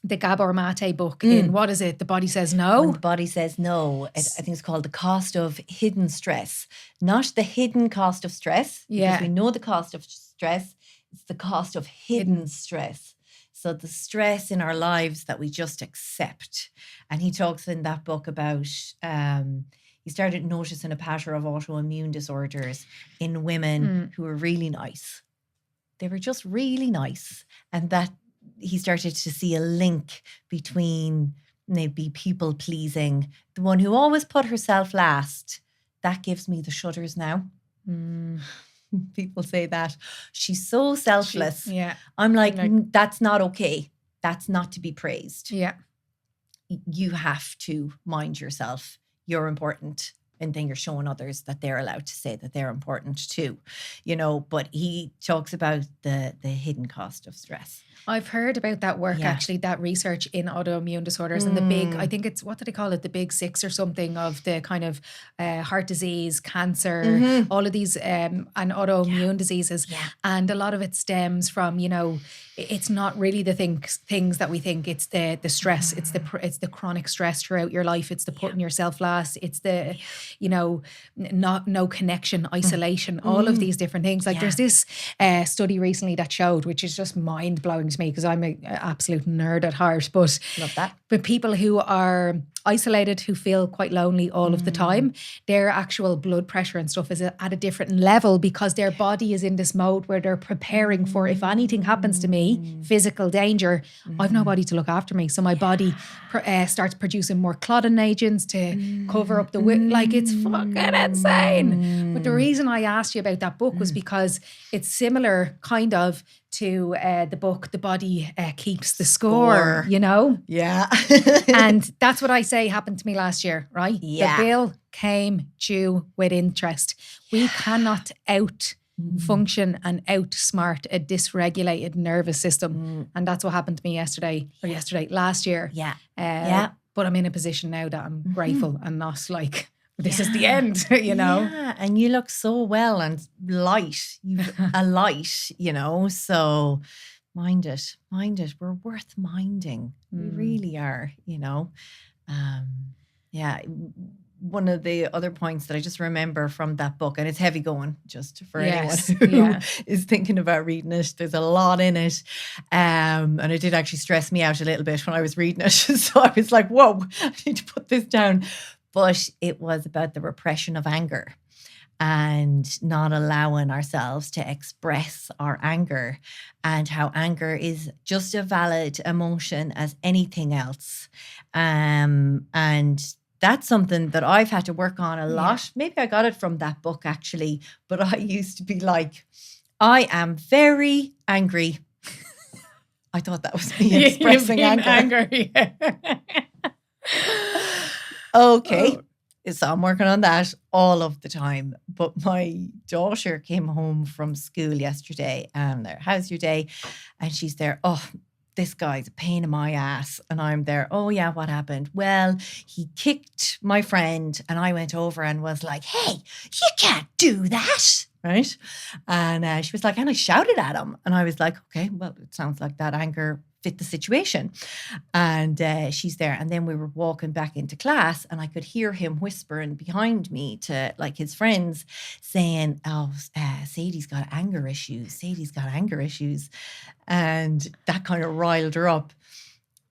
the Gabor Mate book in, what is it? The Body Says No? When the Body Says No. I think it's called The Cost of Hidden Stress. Not the hidden cost of stress. Because we know the cost of stress. It's the cost of hidden stress. So the stress in our lives that we just accept. And he talks in that book about, he started noticing a pattern of autoimmune disorders in women who were really nice. They were just really nice. And that he started to see a link between maybe people pleasing, the one who always put herself last. That gives me the shudders now. People say that. She's so selfless. I'm like, that's not okay. That's not to be praised. You have to mind yourself. You're important. And then you're showing others that they're allowed to say that they're important too, you know. But he talks about the hidden cost of stress. I've heard about that work, actually, that research in autoimmune disorders and the big, I think it's, what do they call it? The big six or something of the kind of heart disease, cancer, all of these and autoimmune diseases. And a lot of it stems from, you know, it's not really the things that we think. It's the stress. It's the chronic stress throughout your life. It's the putting yourself last. It's the, you know, no connection, isolation, all of these different things. Like there's this study recently that showed, which is just mind blowing to me because I'm an absolute nerd at heart, but love that. But people who are isolated, who feel quite lonely all of the time, their actual blood pressure and stuff is at a different level because their body is in this mode where they're preparing for, if anything happens to me, physical danger, I've nobody to look after me. So my body starts producing more clotting agents to cover up the like Like, it's fucking insane. But the reason I asked you about that book was because it's similar kind of to the book, The Body Keeps the Score, you know? Yeah. And that's what I say happened to me last year, right? Yeah. The bill came due with interest. We cannot function and outsmart a dysregulated nervous system. And that's what happened to me last year. Yeah. But I'm in a position now that I'm grateful and not like, this is the end, you know? Yeah, and you look so well and light. You've a light, you know, so mind it. We're worth minding. We really are, you know. Yeah. One of the other points that I just remember from that book, and it's heavy going just for anyone who is thinking about reading it. There's a lot in it. And it did actually stress me out a little bit when I was reading it. So I was like, whoa, I need to put this down. But it was about the repression of anger and not allowing ourselves to express our anger, and how anger is just a valid emotion as anything else. And that's something that I've had to work on a lot. Maybe I got it from that book actually, but I used to be like, I am very angry. I thought that was me expressing anger. Okay. So I'm working on that all of the time. But my daughter came home from school yesterday and there, how's your day? And she's there, oh, this guy's a pain in my ass. And I'm there, oh yeah, what happened? Well, he kicked my friend and I went over and was like, hey, you can't do that. Right? And she was like, and I shouted at him. And I was like, okay, well, it sounds like that anger fit the situation. And she's there. And then we were walking back into class and I could hear him whispering behind me to like his friends saying, oh, Sadie's got anger issues. And that kind of riled her up.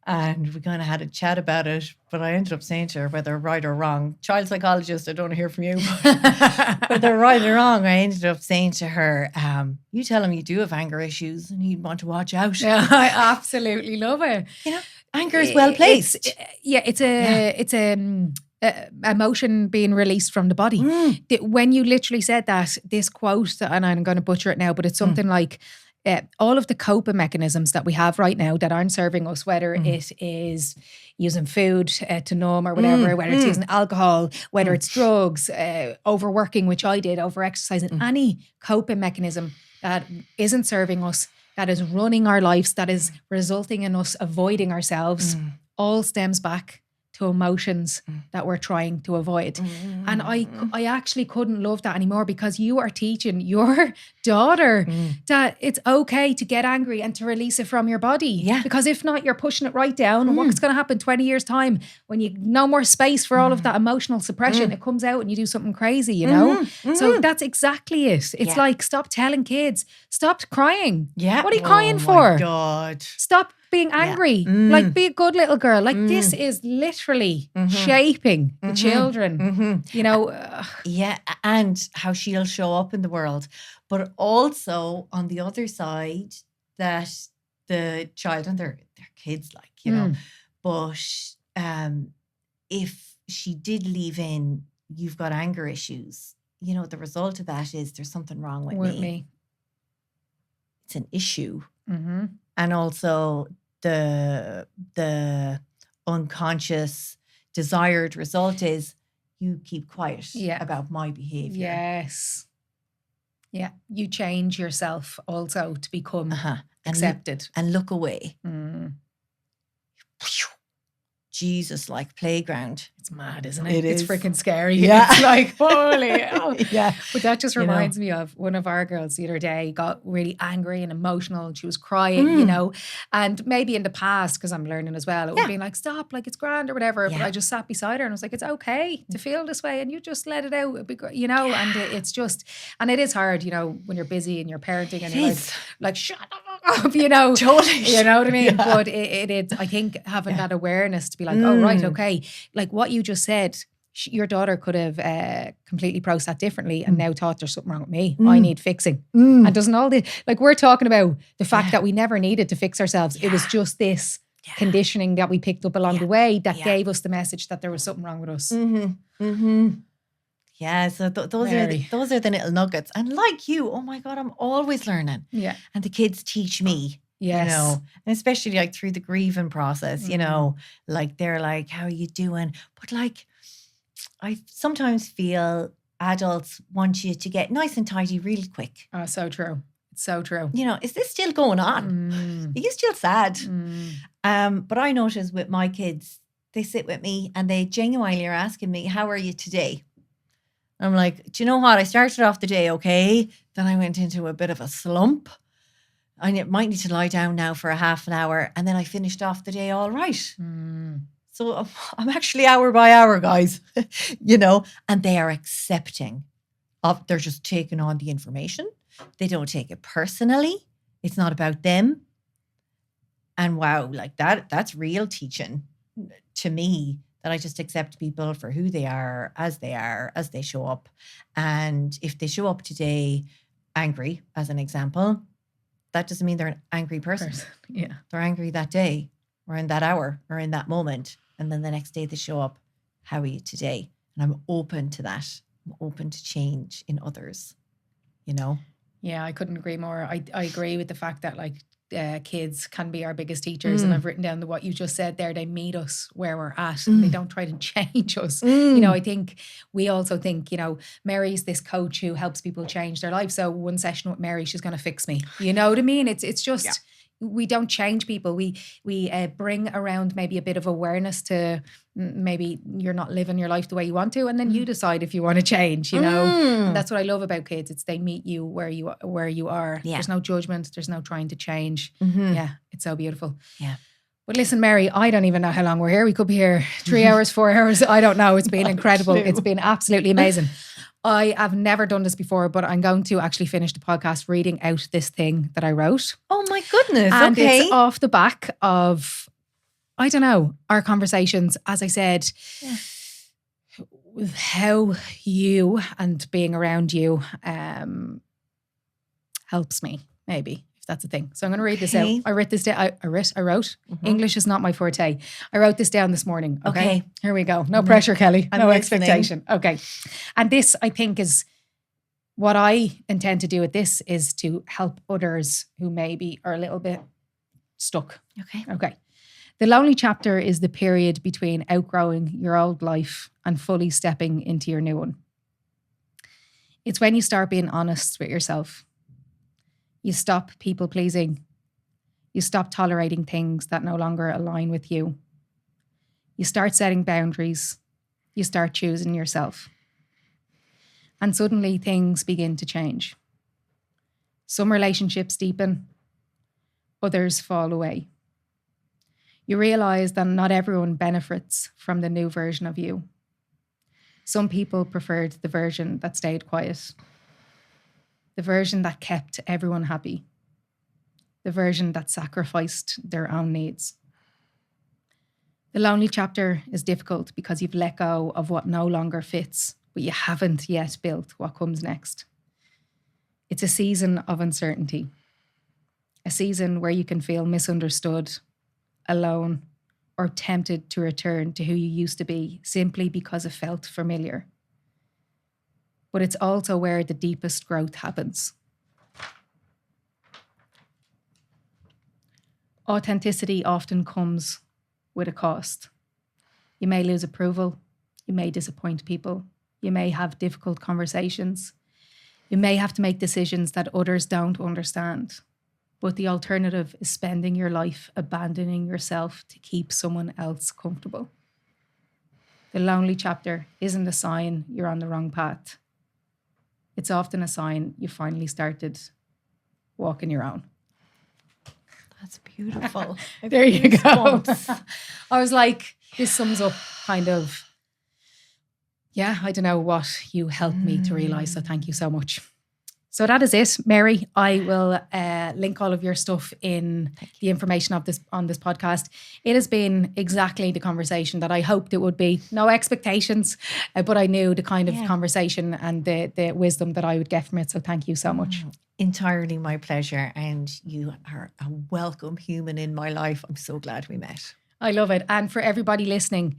And we kind of had a chat about it, but I ended up saying to her, whether right or wrong, child psychologist, I don't want to hear from you, but whether right or wrong, I ended up saying to her, you tell him you do have anger issues and he'd want to watch out. Yeah, I absolutely love it. You know, anger is well placed. It's emotion being released from the body. When you literally said that, this quote, and I'm going to butcher it now, but it's something like, all of the coping mechanisms that we have right now that aren't serving us, whether it is using food to numb or whatever, whether it's using alcohol, whether it's drugs, overworking, which I did, over-exercising, any coping mechanism that isn't serving us, that is running our lives, that is resulting in us avoiding ourselves, all stems back to emotions that we're trying to avoid. And I actually couldn't love that anymore, because you are teaching your daughter that it's okay to get angry and to release it from your body. Yeah. Because if not, you're pushing it right down. And what's going to happen 20 years time when you no more space for all of that emotional suppression, it comes out and you do something crazy, you know? So that's exactly it. It's like, stop telling kids, stop crying. Yeah. What are you crying for? Oh my God. Stop being angry. Like, be a good little girl. Like, this is literally shaping the children, you know. Yeah, and how she'll show up in the world. But also, on the other side, that the child, and they're kids, like, you know, but if she did leave in, you've got anger issues, you know, the result of that is there's something wrong with me. It's an issue. And also the unconscious desired result is you keep quiet about my behavior. Yes. Yeah. You change yourself also to become accepted. And look away. Jesus, like playground. It's mad, isn't it? It's freaking scary. Yeah. It's like, holy hell. Yeah. But that just reminds me of one of our girls the other day got really angry and emotional and she was crying, you know, and maybe in the past, because I'm learning as well, it would have been like, stop, like it's grand or whatever. But I just sat beside her and I was like, it's okay to feel this way and you just let it out, you know, and it's just, and it is hard, you know, when you're busy and you're parenting and you're like, shut up, you know. Totally. You know what I mean? Yeah. But it I think having that awareness to be like, oh, right, okay. Like what you just said, your daughter could have completely processed that differently and now thought there's something wrong with me. I need fixing. And doesn't all the, like we're talking about the fact that we never needed to fix ourselves. It was just this conditioning that we picked up along the way that gave us the message that there was something wrong with us. Yeah, so Mary. those are the little nuggets. And like you, oh my God, I'm always learning. Yeah. And the kids teach me, Yes. and especially like through the grieving process, Mm. like they're like, how are you doing? But like, I sometimes feel adults want you to get nice and tidy really quick. Oh, so true. It's so true. Is this still going on? Mm. Are you still sad? Mm. But I notice with my kids, they sit with me and they genuinely are asking me, how are you today? I'm like, do you know what? I started off the day okay. Then I went into a bit of a slump. I might need to lie down now for a half an hour. And then I finished off the day all right. Mm. So I'm actually hour by hour, guys, and they are accepting of, they're just taking on the information. They don't take it personally. It's not about them. And wow, like that's real teaching to me, that I just accept people for who they are, as they show up. And if they show up today angry, as an example, that doesn't mean they're an angry person. Yeah. They're angry that day or in that hour or in that moment. And then the next day they show up, how are you today? And I'm open to that. I'm open to change in others, Yeah, I couldn't agree more. I agree with the fact that like kids can be our biggest teachers. And I've written down what you just said there. They meet us where we're at and they don't try to change us. I think we also think, Mary's this coach who helps people change their life. So one session with Mary, she's going to fix me. You know what I mean? It's just, we don't change people. We bring around maybe a bit of awareness to maybe you're not living your life the way you want to, and then you decide if you want to change. And that's what I love about kids. It's they meet you where you are. Yeah. There's no judgment. There's no trying to change. Mm-hmm. Yeah, it's so beautiful. Yeah. But listen, Mary, I don't even know how long we're here. We could be here 3 hours, 4 hours. I don't know. It's been incredible. It's been absolutely amazing. I have never done this before, but I'm going to actually finish the podcast reading out this thing that I wrote. Oh my goodness. And okay. It's off the back of, I don't know, our conversations. As I said, how you and being around you helps me, maybe. If that's a thing. So I'm going to read this out. I wrote this down. I wrote. Mm-hmm. English is not my forte. I wrote this down this morning. Okay. Here we go. No pressure, Kelly. No expectation. Okay. And this, I think, is what I intend to do with this is to help others who maybe are a little bit stuck. Okay. The lonely chapter is the period between outgrowing your old life and fully stepping into your new one. It's when you start being honest with yourself. You stop people pleasing. You stop tolerating things that no longer align with you. You start setting boundaries. You start choosing yourself. And suddenly things begin to change. Some relationships deepen. Others fall away. You realize that not everyone benefits from the new version of you. Some people preferred the version that stayed quiet. The version that kept everyone happy. The version that sacrificed their own needs. The lonely chapter is difficult because you've let go of what no longer fits, but you haven't yet built what comes next. It's a season of uncertainty. A season where you can feel misunderstood, alone, or tempted to return to who you used to be simply because it felt familiar. But it's also where the deepest growth happens. Authenticity often comes with a cost. You may lose approval. You may disappoint people. You may have difficult conversations. You may have to make decisions that others don't understand. But the alternative is spending your life abandoning yourself to keep someone else comfortable. The lonely chapter isn't a sign you're on the wrong path. It's often a sign you finally started walking your own. That's beautiful. There you go. I was like, this sums up kind of, I don't know what you helped me to realise. So thank you so much. So that is it, Mary. I will link all of your stuff in the information of this on this podcast. It has been exactly the conversation that I hoped it would be. No expectations, but I knew the kind of conversation and the wisdom that I would get from it. So thank you so much. Entirely my pleasure. And you are a welcome human in my life. I'm so glad we met. I love it. And for everybody listening,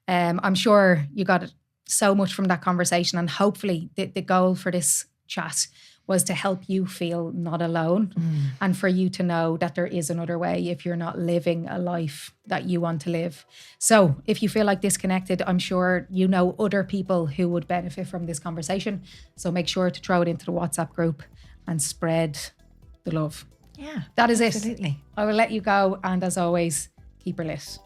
I'm sure you got so much from that conversation. And hopefully the goal for this chat was to help you feel not alone and for you to know that there is another way if you're not living a life that you want to live. So if you feel like disconnected, I'm sure you know other people who would benefit from this conversation. So make sure to throw it into the WhatsApp group and spread the love. Yeah, that is absolutely. it. I will let you go. And as always, keep her lit.